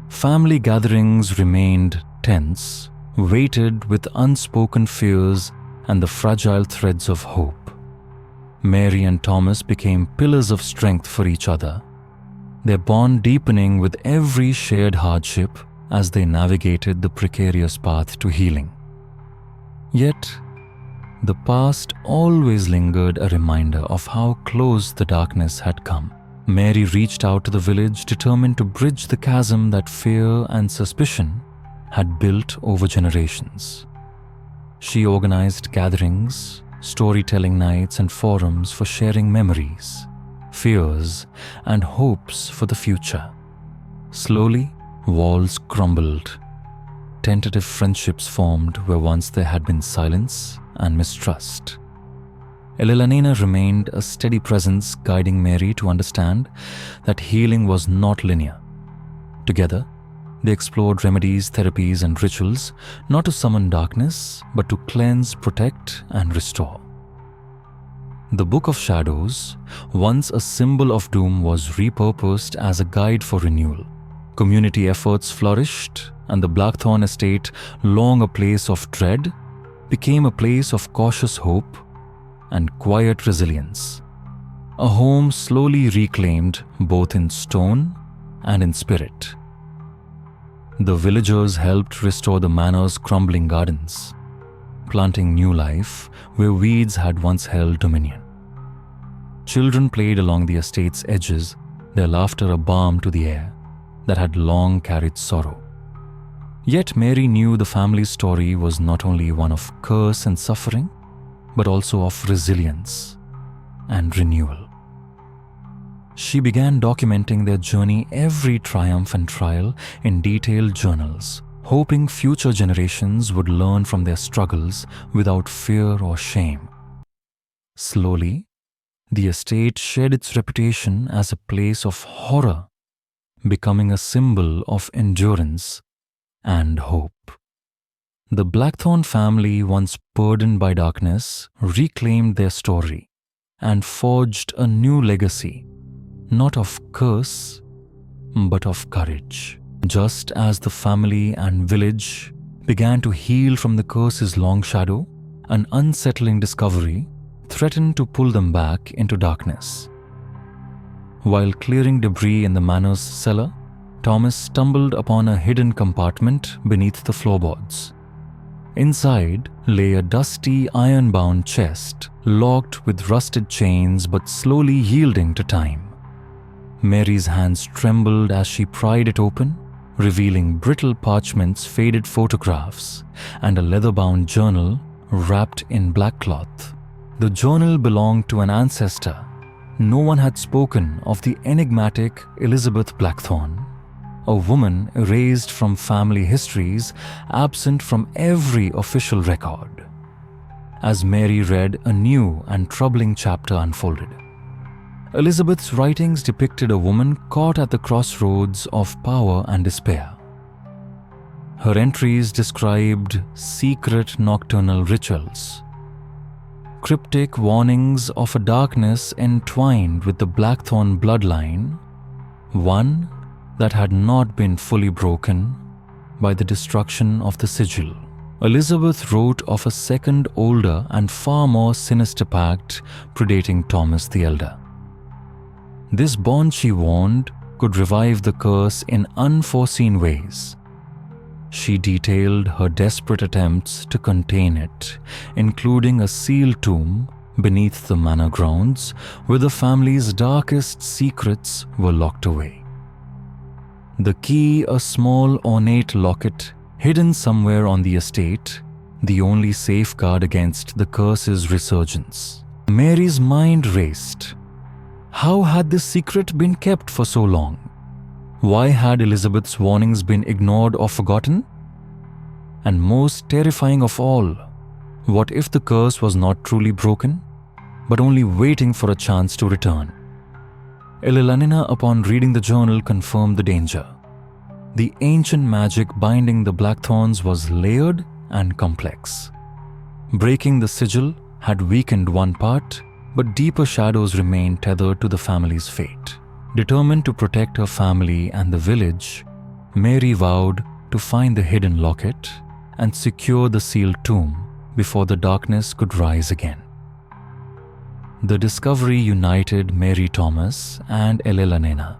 Family gatherings remained tense, weighted with unspoken fears and the fragile threads of hope. Mary and Thomas became pillars of strength for each other, their bond deepening with every shared hardship as they navigated the precarious path to healing. Yet, the past always lingered, a reminder of how close the darkness had come. Mary reached out to the village, determined to bridge the chasm that fear and suspicion had built over generations. She organized gatherings, storytelling nights, and forums for sharing memories, fears, and hopes for the future. Slowly, walls crumbled. Tentative friendships formed where once there had been silence and mistrust. Elelanena remained a steady presence, guiding Mary to understand that healing was not linear. Together, they explored remedies, therapies, and rituals, not to summon darkness, but to cleanse, protect, and restore. The Book of Shadows, once a symbol of doom, was repurposed as a guide for renewal. Community efforts flourished, and the Blackthorn estate, long a place of dread, became a place of cautious hope and quiet resilience. A home slowly reclaimed both in stone and in spirit. The villagers helped restore the manor's crumbling gardens, planting new life where weeds had once held dominion. Children played along the estate's edges, their laughter a balm to the air that had long carried sorrow. Yet Mary knew the family's story was not only one of curse and suffering, but also of resilience and renewal. She began documenting their journey, every triumph and trial, in detailed journals, hoping future generations would learn from their struggles without fear or shame. Slowly, the estate shed its reputation as a place of horror, becoming a symbol of endurance and hope. The Blackthorn family, once burdened by darkness, reclaimed their story and forged a new legacy, not of curse, but of courage. Just as the family and village began to heal from the curse's long shadow, an unsettling discovery threatened to pull them back into darkness. While clearing debris in the manor's cellar, Thomas stumbled upon a hidden compartment beneath the floorboards. Inside lay a dusty, iron-bound chest, locked with rusted chains but slowly yielding to time. Mary's hands trembled as she pried it open, revealing brittle parchments, faded photographs, and a leather-bound journal wrapped in black cloth. The journal belonged to an ancestor. No one had spoken of the enigmatic Elizabeth Blackthorn, a woman erased from family histories, absent from every official record. As Mary read, a new and troubling chapter unfolded. Elizabeth's writings depicted a woman caught at the crossroads of power and despair. Her entries described secret nocturnal rituals, cryptic warnings of a darkness entwined with the Blackthorn bloodline, one that had not been fully broken by the destruction of the sigil. Elizabeth wrote of a second, older and far more sinister pact predating Thomas the Elder. This bond, she warned, could revive the curse in unforeseen ways. She detailed her desperate attempts to contain it, including a sealed tomb beneath the manor grounds where the family's darkest secrets were locked away. The key, a small ornate locket hidden somewhere on the estate, the only safeguard against the curse's resurgence. Mary's mind raced. How had this secret been kept for so long? Why had Elizabeth's warnings been ignored or forgotten? And most terrifying of all, what if the curse was not truly broken, but only waiting for a chance to return? Ellelanena, upon reading the journal, confirmed the danger. The ancient magic binding the Blackthorns was layered and complex. Breaking the sigil had weakened one part, but deeper shadows remained tethered to the family's fate. Determined to protect her family and the village, Mary vowed to find the hidden locket and secure the sealed tomb before the darkness could rise again. The discovery united Mary Thomas and Ellelanena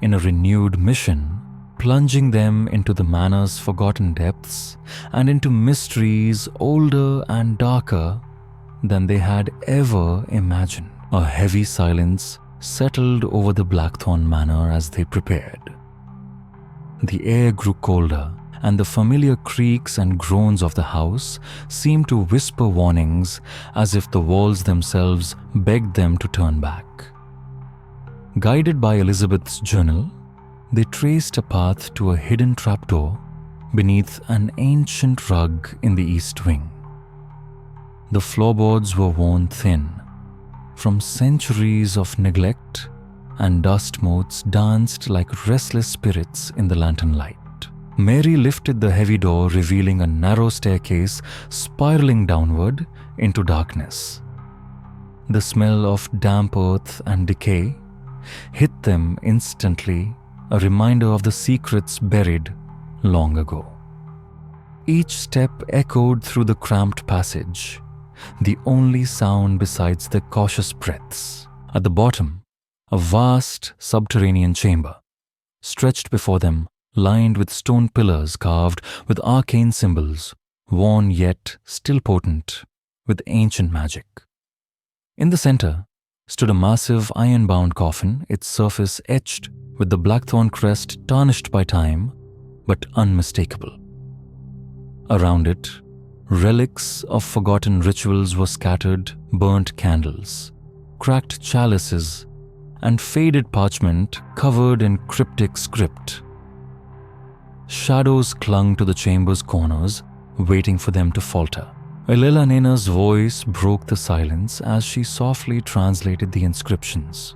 in a renewed mission, plunging them into the manor's forgotten depths and into mysteries older and darker than they had ever imagined. A heavy silence settled over the Blackthorn Manor as they prepared. The air grew colder, and the familiar creaks and groans of the house seemed to whisper warnings as if the walls themselves begged them to turn back. Guided by Elizabeth's journal, they traced a path to a hidden trapdoor beneath an ancient rug in the east wing. The floorboards were worn thin from centuries of neglect, and dust motes danced like restless spirits in the lantern light. Mary lifted the heavy door, revealing a narrow staircase spiraling downward into darkness. The smell of damp earth and decay hit them instantly, a reminder of the secrets buried long ago. Each step echoed through the cramped passage, the only sound besides their cautious breaths. At the bottom, a vast subterranean chamber stretched before them, lined with stone pillars carved with arcane symbols, worn yet still potent with ancient magic. In the center stood a massive iron-bound coffin, its surface etched with the Blackthorn crest tarnished by time, but unmistakable. Around it, relics of forgotten rituals were scattered, burnt candles, cracked chalices, and faded parchment covered in cryptic script. Shadows clung to the chamber's corners, waiting for them to falter. Ellenanena's voice broke the silence as she softly translated the inscriptions.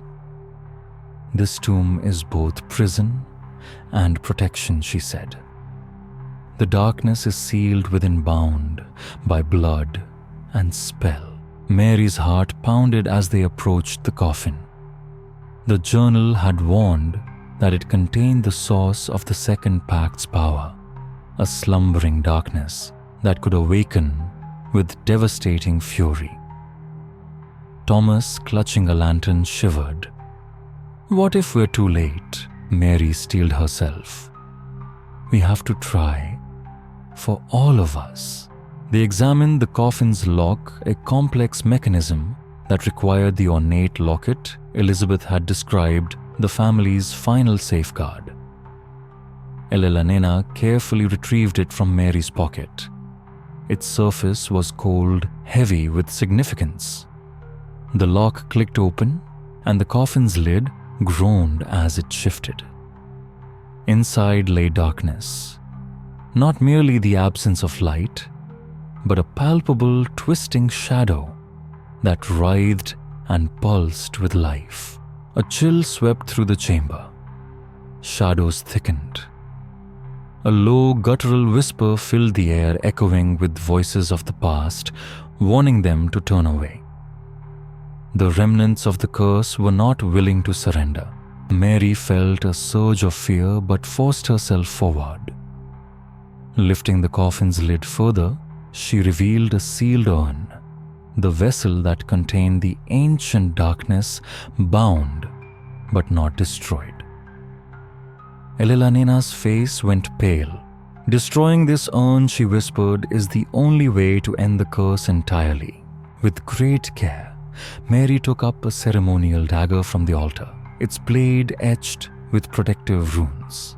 "This tomb is both prison and protection," she said. "The darkness is sealed within, bound by blood and spell." Mary's heart pounded as they approached the coffin. The journal had warned that it contained the source of the Second Pact's power, a slumbering darkness that could awaken with devastating fury. Thomas, clutching a lantern, shivered. "What if we're too late?" Mary steeled herself. "We have to try, for all of us." They examined the coffin's lock, a complex mechanism that required the ornate locket Elizabeth had described the family's final safeguard. Ellelanena carefully retrieved it from Mary's pocket. Its surface was cold, heavy with significance. The lock clicked open, and the coffin's lid groaned as it shifted. Inside lay darkness, not merely the absence of light, but a palpable, twisting shadow that writhed and pulsed with life. A chill swept through the chamber. Shadows thickened. A low, guttural whisper filled the air, echoing with voices of the past, warning them to turn away. The remnants of the curse were not willing to surrender. Mary felt a surge of fear but forced herself forward. Lifting the coffin's lid further, she revealed a sealed urn, the vessel that contained the ancient darkness, bound but not destroyed. Elellanena's face went pale. Destroying this urn, she whispered, is the only way to end the curse entirely. With great care, Mary took up a ceremonial dagger from the altar, its blade etched with protective runes.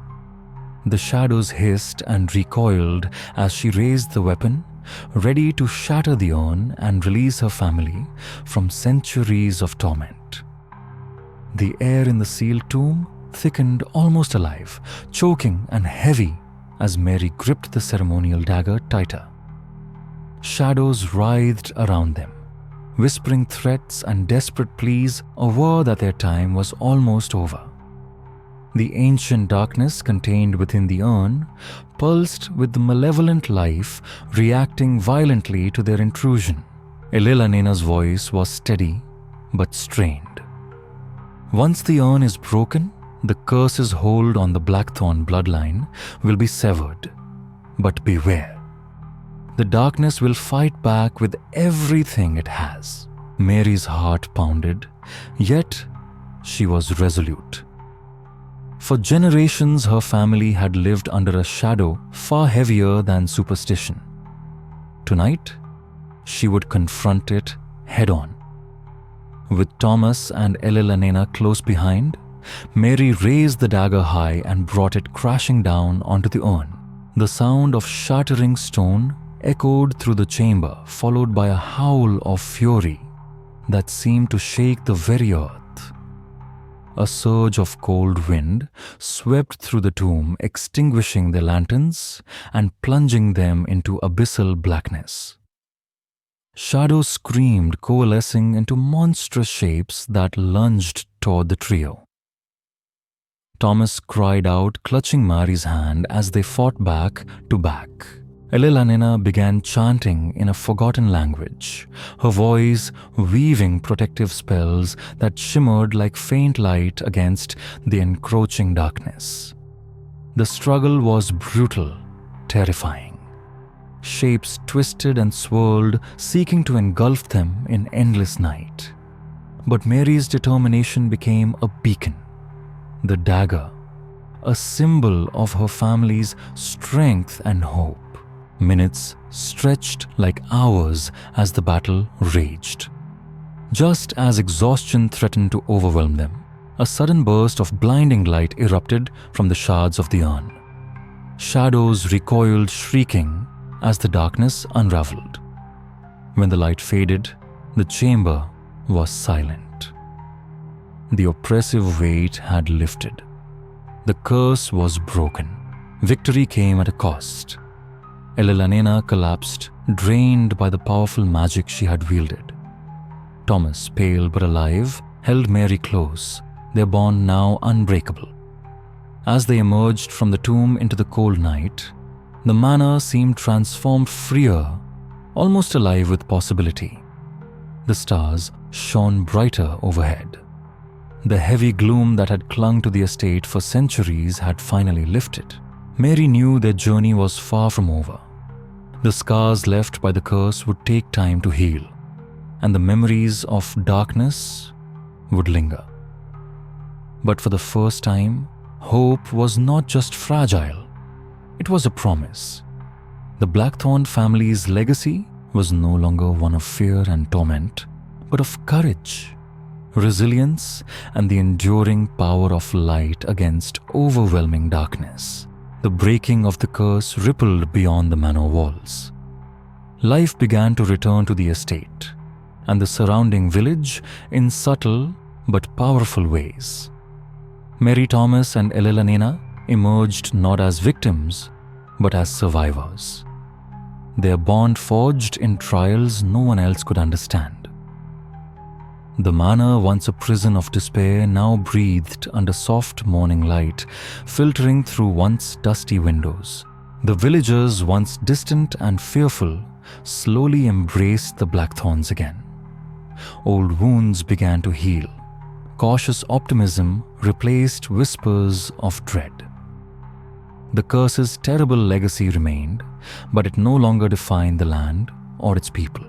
The shadows hissed and recoiled as she raised the weapon, ready to shatter the urn and release her family from centuries of torment. The air in the sealed tomb thickened, almost alive, choking and heavy as Mary gripped the ceremonial dagger tighter. Shadows writhed around them, whispering threats and desperate pleas, a war that their time was almost over. The ancient darkness contained within the urn pulsed with the malevolent life, reacting violently to their intrusion. Elellanena's voice was steady but strained. Once the urn is broken, the curse's hold on the Blackthorn bloodline will be severed. But beware. The darkness will fight back with everything it has. Mary's heart pounded, yet she was resolute. For generations, her family had lived under a shadow far heavier than superstition. Tonight, she would confront it head-on. With Thomas and Elellanena close behind, Mary raised the dagger high and brought it crashing down onto the urn. The sound of shattering stone echoed through the chamber, followed by a howl of fury that seemed to shake the very earth. A surge of cold wind swept through the tomb, extinguishing the lanterns and plunging them into abyssal blackness. Shadows screamed, coalescing into monstrous shapes that lunged toward the trio. Thomas cried out, clutching Mary's hand as they fought back to back. Elellanena began chanting in a forgotten language, her voice weaving protective spells that shimmered like faint light against the encroaching darkness. The struggle was brutal, terrifying. Shapes twisted and swirled, seeking to engulf them in endless night. But Mary's determination became a beacon. The dagger, a symbol of her family's strength and hope. Minutes stretched like hours as the battle raged. Just as exhaustion threatened to overwhelm them, a sudden burst of blinding light erupted from the shards of the urn. Shadows recoiled, shrieking as the darkness unraveled. When the light faded, the chamber was silent. The oppressive weight had lifted. The curse was broken. Victory came at a cost. Elellanena collapsed, drained by the powerful magic she had wielded. Thomas, pale but alive, held Mary close, their bond now unbreakable. As they emerged from the tomb into the cold night, the manor seemed transformed, freer, almost alive with possibility. The stars shone brighter overhead. The heavy gloom that had clung to the estate for centuries had finally lifted. Mary knew their journey was far from over. The scars left by the curse would take time to heal, and the memories of darkness would linger. But for the first time, hope was not just fragile, it was a promise. The Blackthorn family's legacy was no longer one of fear and torment, but of courage, resilience, and the enduring power of light against overwhelming darkness. The breaking of the curse rippled beyond the manor walls. Life began to return to the estate and the surrounding village in subtle but powerful ways. Mary Thomas and Elellanena emerged not as victims but as survivors. Their bond forged in trials no one else could understand. The manor, once a prison of despair, now breathed under soft morning light, filtering through once dusty windows. The villagers, once distant and fearful, slowly embraced the Blackthorns again. Old wounds began to heal. Cautious optimism replaced whispers of dread. The curse's terrible legacy remained, but it no longer defined the land or its people.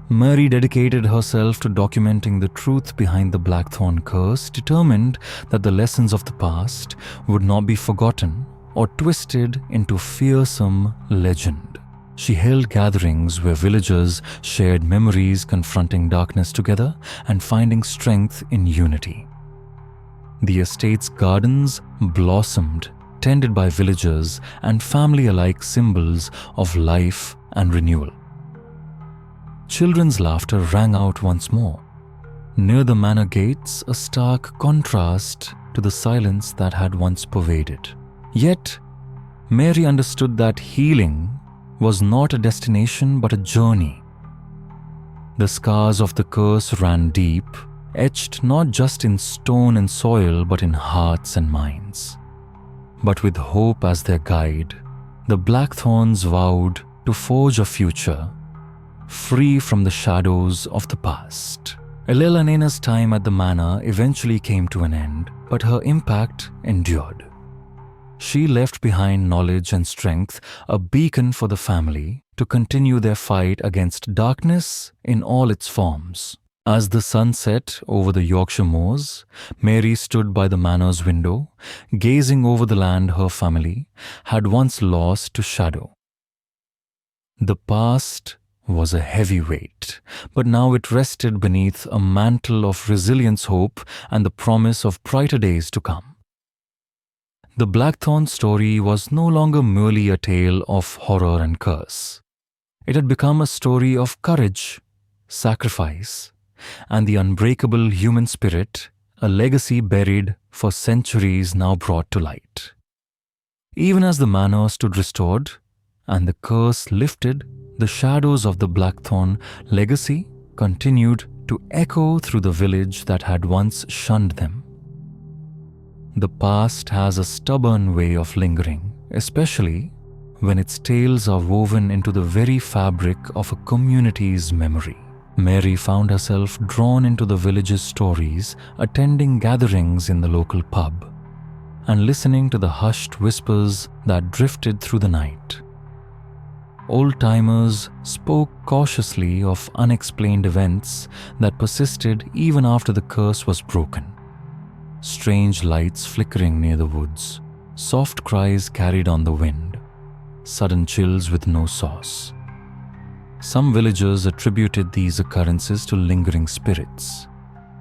Mary dedicated herself to documenting the truth behind the Blackthorn curse, determined that the lessons of the past would not be forgotten or twisted into fearsome legend. She held gatherings where villagers shared memories, confronting darkness together and finding strength in unity. The estate's gardens blossomed, tended by villagers and family alike, symbols of life and renewal. Children's laughter rang out once more. Near the manor gates, a stark contrast to the silence that had once pervaded. Yet, Mary understood that healing was not a destination but a journey. The scars of the curse ran deep, etched not just in stone and soil but in hearts and minds. But with hope as their guide, the Blackthorns vowed to forge a future free from the shadows of the past. Elelana's time at the manor eventually came to an end, but her impact endured. She left behind knowledge and strength, a beacon for the family to continue their fight against darkness in all its forms. As the sun set over the Yorkshire moors, Mary stood by the manor's window, gazing over the land her family had once lost to shadow. The past was a heavy weight, but now it rested beneath a mantle of resilience, hope, and the promise of brighter days to come. The Blackthorn story was no longer merely a tale of horror and curse. It had become a story of courage, sacrifice, and the unbreakable human spirit, a legacy buried for centuries now brought to light. Even as the manor stood restored and the curse lifted, the shadows of the Blackthorn legacy continued to echo through the village that had once shunned them. The past has a stubborn way of lingering, especially when its tales are woven into the very fabric of a community's memory. Mary found herself drawn into the village's stories, attending gatherings in the local pub, and listening to the hushed whispers that drifted through the night. Old-timers spoke cautiously of unexplained events that persisted even after the curse was broken. Strange lights flickering near the woods, soft cries carried on the wind, sudden chills with no source. Some villagers attributed these occurrences to lingering spirits,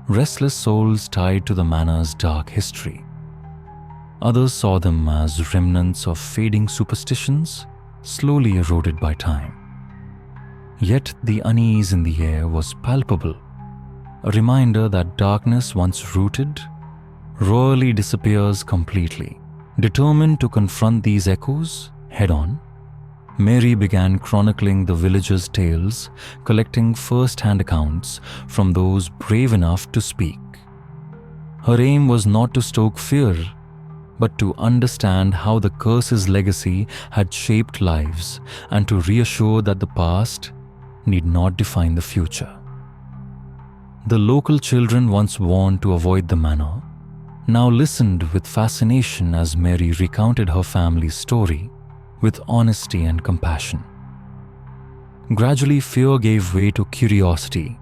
restless souls tied to the manor's dark history. Others saw them as remnants of fading superstitions, slowly eroded by time. Yet the unease in the air was palpable, a reminder that darkness once rooted rarely disappears completely. Determined to confront these echoes head-on, Mary began chronicling the villagers' tales, collecting first-hand accounts from those brave enough to speak. Her aim was not to stoke fear, but to understand how the curse's legacy had shaped lives and to reassure that the past need not define the future. The local children, once warned to avoid the manor, now listened with fascination as Mary recounted her family's story with honesty and compassion. Gradually, fear gave way to curiosity,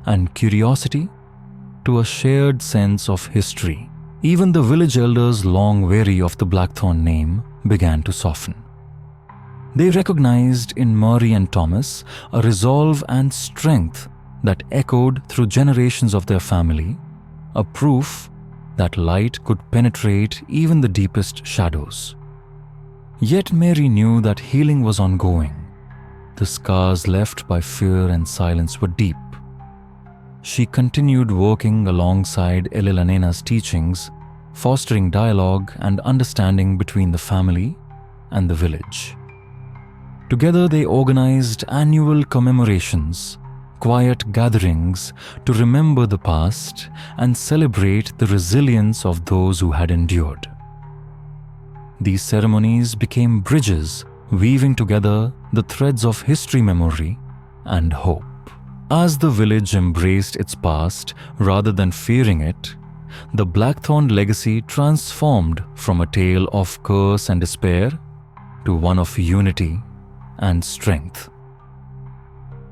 and curiosity to a shared sense of history. Even the village elders, long weary of the Blackthorn name, began to soften. They recognized in Mary and Thomas a resolve and strength that echoed through generations of their family, a proof that light could penetrate even the deepest shadows. Yet Mary knew that healing was ongoing. The scars left by fear and silence were deep. She continued working alongside Elelana's teachings, fostering dialogue and understanding between the family and the village. Together they organized annual commemorations, quiet gatherings to remember the past and celebrate the resilience of those who had endured. These ceremonies became bridges weaving together the threads of history, memory, and hope. As the village embraced its past rather than fearing it, the Blackthorn legacy transformed from a tale of curse and despair to one of unity and strength.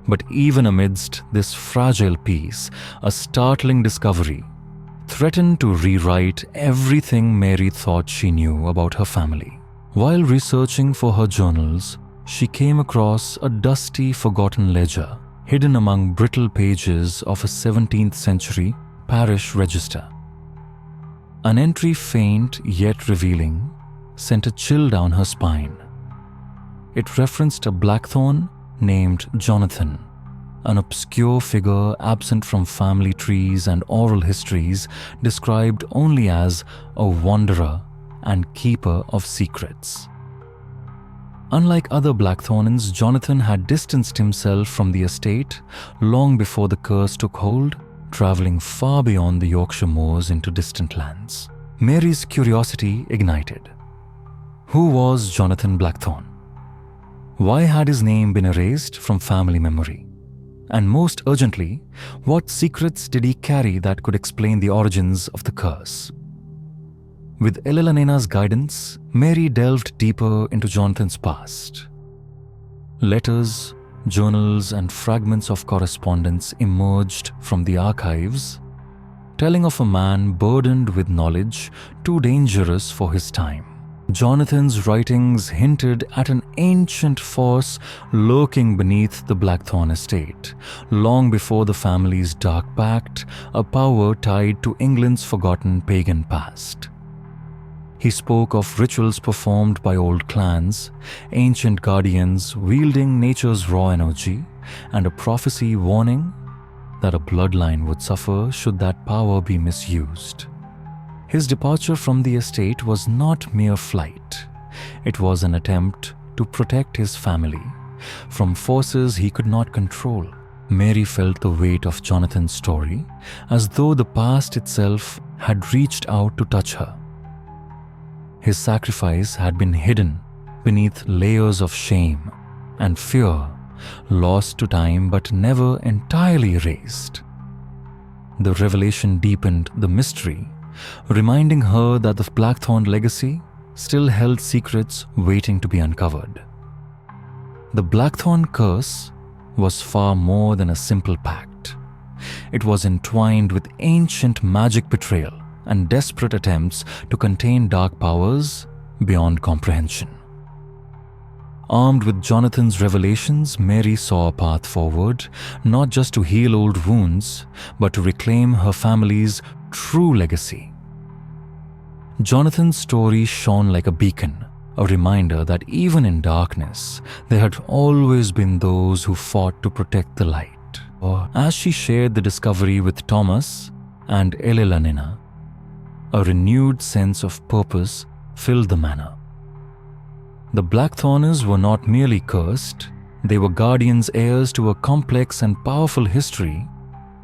But even amidst this fragile peace, a startling discovery threatened to rewrite everything Mary thought she knew about her family. While researching for her journals, she came across a dusty, forgotten ledger hidden among brittle pages of a 17th century parish register. An entry, faint yet revealing, sent a chill down her spine. It referenced a Blackthorn named Jonathan, an obscure figure absent from family trees and oral histories, described only as a wanderer and keeper of secrets. Unlike other Blackthornians, Jonathan had distanced himself from the estate long before the curse took hold, traveling far beyond the Yorkshire moors into distant lands. Mary's curiosity ignited. Who was Jonathan Blackthorn? Why had his name been erased from family memory? And most urgently, what secrets did he carry that could explain the origins of the curse? With Elelanina's guidance, Mary delved deeper into Jonathan's past. Letters, journals, and fragments of correspondence emerged from the archives, telling of a man burdened with knowledge too dangerous for his time. Jonathan's writings hinted at an ancient force lurking beneath the Blackthorn estate, long before the family's dark pact, a power tied to England's forgotten pagan past. He spoke of rituals performed by old clans, ancient guardians wielding nature's raw energy, and a prophecy warning that a bloodline would suffer should that power be misused. His departure from the estate was not mere flight. It was an attempt to protect his family from forces he could not control. Mary felt the weight of Jonathan's story, as though the past itself had reached out to touch her. His sacrifice had been hidden beneath layers of shame and fear, lost to time but never entirely erased. The revelation deepened the mystery, reminding her that the Blackthorn legacy still held secrets waiting to be uncovered. The Blackthorn curse was far more than a simple pact. It was entwined with ancient magic betrayal and desperate attempts to contain dark powers beyond comprehension. Armed with Jonathan's revelations, Mary saw a path forward, not just to heal old wounds, but to reclaim her family's true legacy. Jonathan's story shone like a beacon, a reminder that even in darkness, there had always been those who fought to protect the light. As she shared the discovery with Thomas and Elelanina, a renewed sense of purpose filled the manor. The Blackthorners were not merely cursed, they were guardians heirs to a complex and powerful history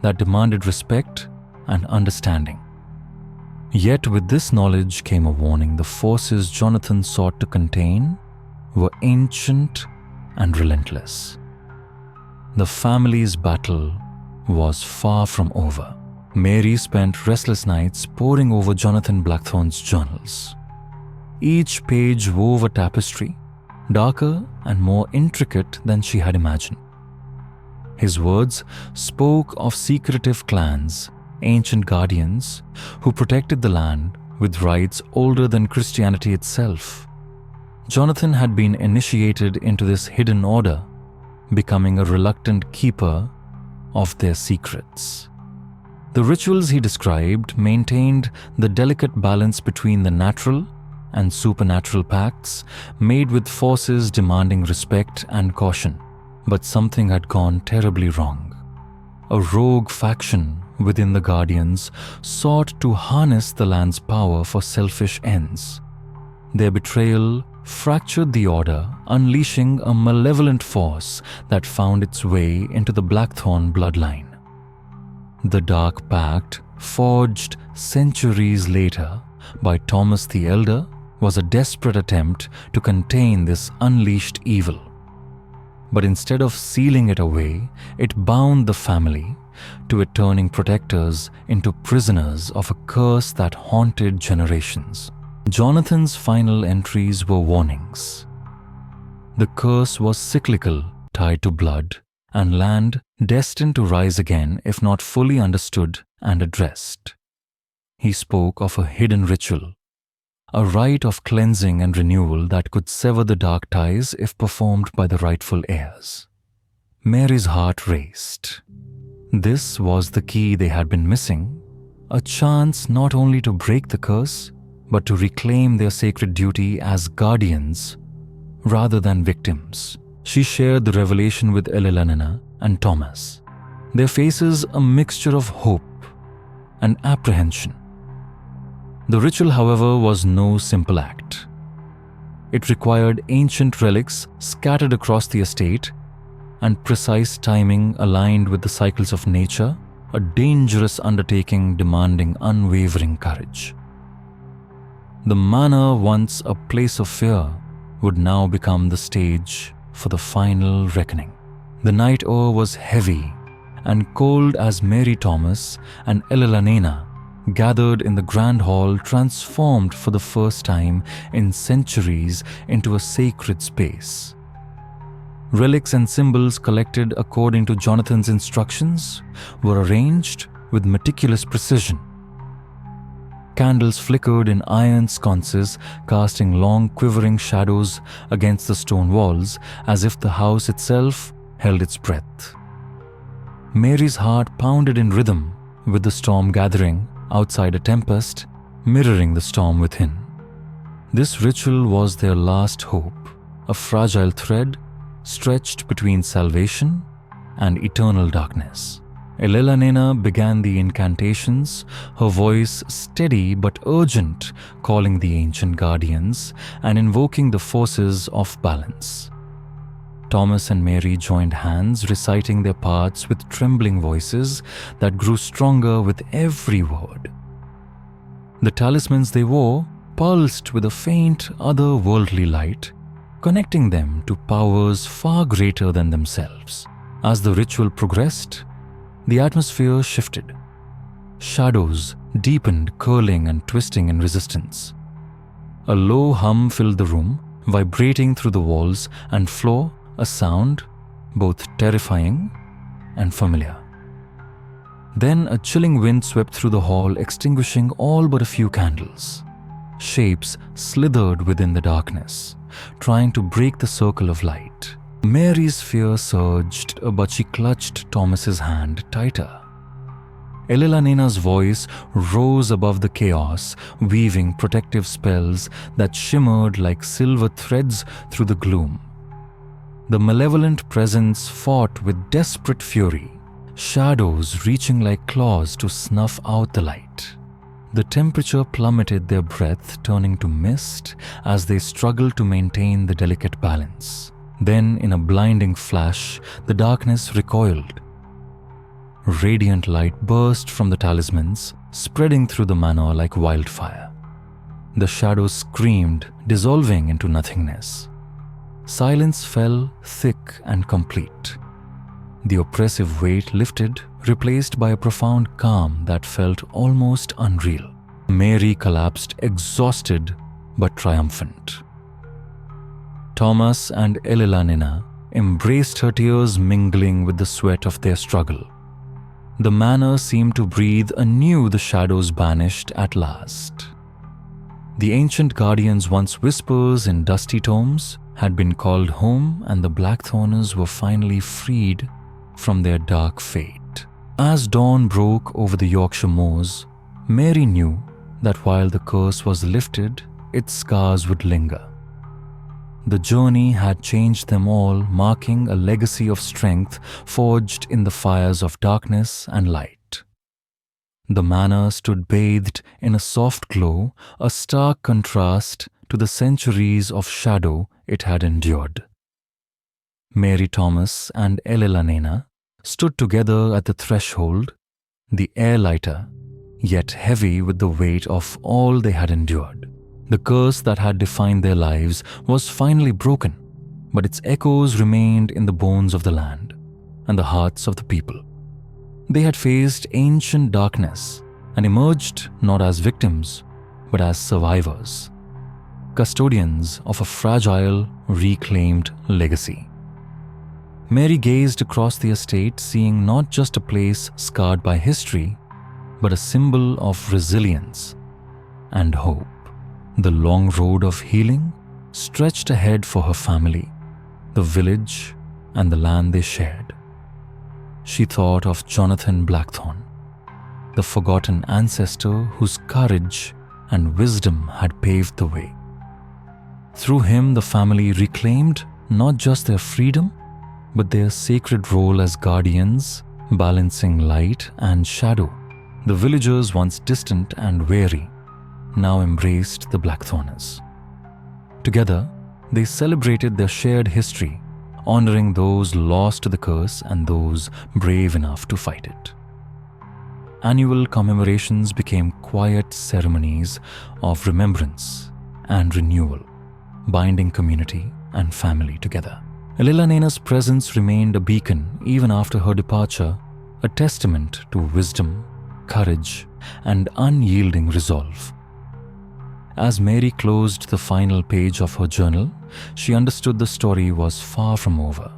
that demanded respect and understanding. Yet with this knowledge came a warning: the forces Jonathan sought to contain were ancient and relentless. The family's battle was far from over. Mary spent restless nights poring over Jonathan Blackthorn's journals. Each page wove a tapestry, darker and more intricate than she had imagined. His words spoke of secretive clans, ancient guardians who protected the land with rites older than Christianity itself. Jonathan had been initiated into this hidden order, becoming a reluctant keeper of their secrets. The rituals he described maintained the delicate balance between the natural and supernatural pacts made with forces demanding respect and caution. But something had gone terribly wrong. A rogue faction within the Guardians sought to harness the land's power for selfish ends. Their betrayal fractured the order, unleashing a malevolent force that found its way into the Blackthorn bloodline. The Dark Pact, forged centuries later by Thomas the Elder, was a desperate attempt to contain this unleashed evil. But instead of sealing it away, it bound the family, to it turning protectors into prisoners of a curse that haunted generations. Jonathan's final entries were warnings. The curse was cyclical, tied to blood, and land destined to rise again if not fully understood and addressed. He spoke of a hidden ritual, a rite of cleansing and renewal that could sever the dark ties if performed by the rightful heirs. Mary's heart raced. This was the key they had been missing, a chance not only to break the curse, but to reclaim their sacred duty as guardians rather than victims. She shared the revelation with Elelonena and Thomas, their faces a mixture of hope and apprehension. The ritual, however, was no simple act. It required ancient relics scattered across the estate and precise timing aligned with the cycles of nature, a dangerous undertaking demanding unwavering courage. The manor, once a place of fear, would now become the stage for the final reckoning. The night air was heavy and cold as Mary Thomas and Elelonena gathered in the grand hall, transformed for the first time in centuries into a sacred space. Relics and symbols collected according to Jonathan's instructions were arranged with meticulous precision. Candles flickered in iron sconces, casting long quivering shadows against the stone walls as if the house itself held its breath. Mary's heart pounded in rhythm with the storm gathering outside, a tempest mirroring the storm within. This ritual was their last hope, a fragile thread stretched between salvation and eternal darkness. Elelonena began the incantations, her voice steady but urgent, calling the ancient guardians and invoking the forces of balance. Thomas and Mary joined hands, reciting their parts with trembling voices that grew stronger with every word. The talismans they wore pulsed with a faint, otherworldly light, connecting them to powers far greater than themselves. As the ritual progressed, the atmosphere shifted. Shadows deepened, curling and twisting in resistance. A low hum filled the room, vibrating through the walls and floor, a sound both terrifying and familiar. Then a chilling wind swept through the hall, extinguishing all but a few candles. Shapes slithered within the darkness, trying to break the circle of light. Mary's fear surged, but she clutched Thomas's hand tighter. Elelonena's voice rose above the chaos, weaving protective spells that shimmered like silver threads through the gloom. The malevolent presence fought with desperate fury, shadows reaching like claws to snuff out the light. The temperature plummeted, their breath turning to mist as they struggled to maintain the delicate balance. Then, in a blinding flash, the darkness recoiled. Radiant light burst from the talismans, spreading through the manor like wildfire. The shadows screamed, dissolving into nothingness. Silence fell thick and complete. The oppressive weight lifted, replaced by a profound calm that felt almost unreal. Mary collapsed, exhausted but triumphant. Thomas and Elelonena embraced her, tears mingling with the sweat of their struggle. The manor seemed to breathe anew, the shadows banished at last. The ancient guardians, once whispers in dusty tomes, had been called home, and the Blackthorners were finally freed from their dark fate. As dawn broke over the Yorkshire moors, Mary knew that while the curse was lifted, its scars would linger. The journey had changed them all, marking a legacy of strength forged in the fires of darkness and light. The manor stood bathed in a soft glow, a stark contrast to the centuries of shadow it had endured. Mary Thomas and Elena stood together at the threshold, the air lighter, yet heavy with the weight of all they had endured. The curse that had defined their lives was finally broken, but its echoes remained in the bones of the land and the hearts of the people. They had faced ancient darkness and emerged not as victims, but as survivors, custodians of a fragile, reclaimed legacy. Mary gazed across the estate, seeing not just a place scarred by history, but a symbol of resilience and hope. The long road of healing stretched ahead for her family, the village, and the land they shared. She thought of Jonathan Blackthorne, the forgotten ancestor whose courage and wisdom had paved the way. Through him, the family reclaimed not just their freedom, but their sacred role as guardians, balancing light and shadow. The villagers, once distant and wary, now embraced the Blackthorners. Together, they celebrated their shared history, honoring those lost to the curse and those brave enough to fight it. Annual commemorations became quiet ceremonies of remembrance and renewal, binding community and family together. Elena's presence remained a beacon even after her departure, a testament to wisdom, courage, and unyielding resolve. As Mary closed the final page of her journal, she understood the story was far from over.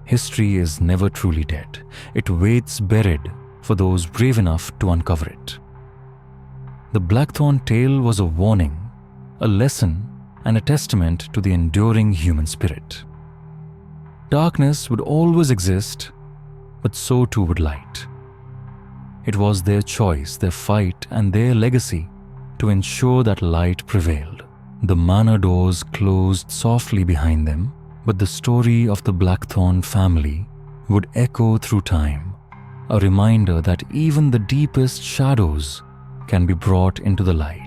History is never truly dead. It waits buried for those brave enough to uncover it. The Blackthorn tale was a warning, a lesson, and a testament to the enduring human spirit. Darkness would always exist, but so too would light. It was their choice, their fight, and their legacy to ensure that light prevailed. The manor doors closed softly behind them, but the story of the Blackthorn family would echo through time, a reminder that even the deepest shadows can be brought into the light.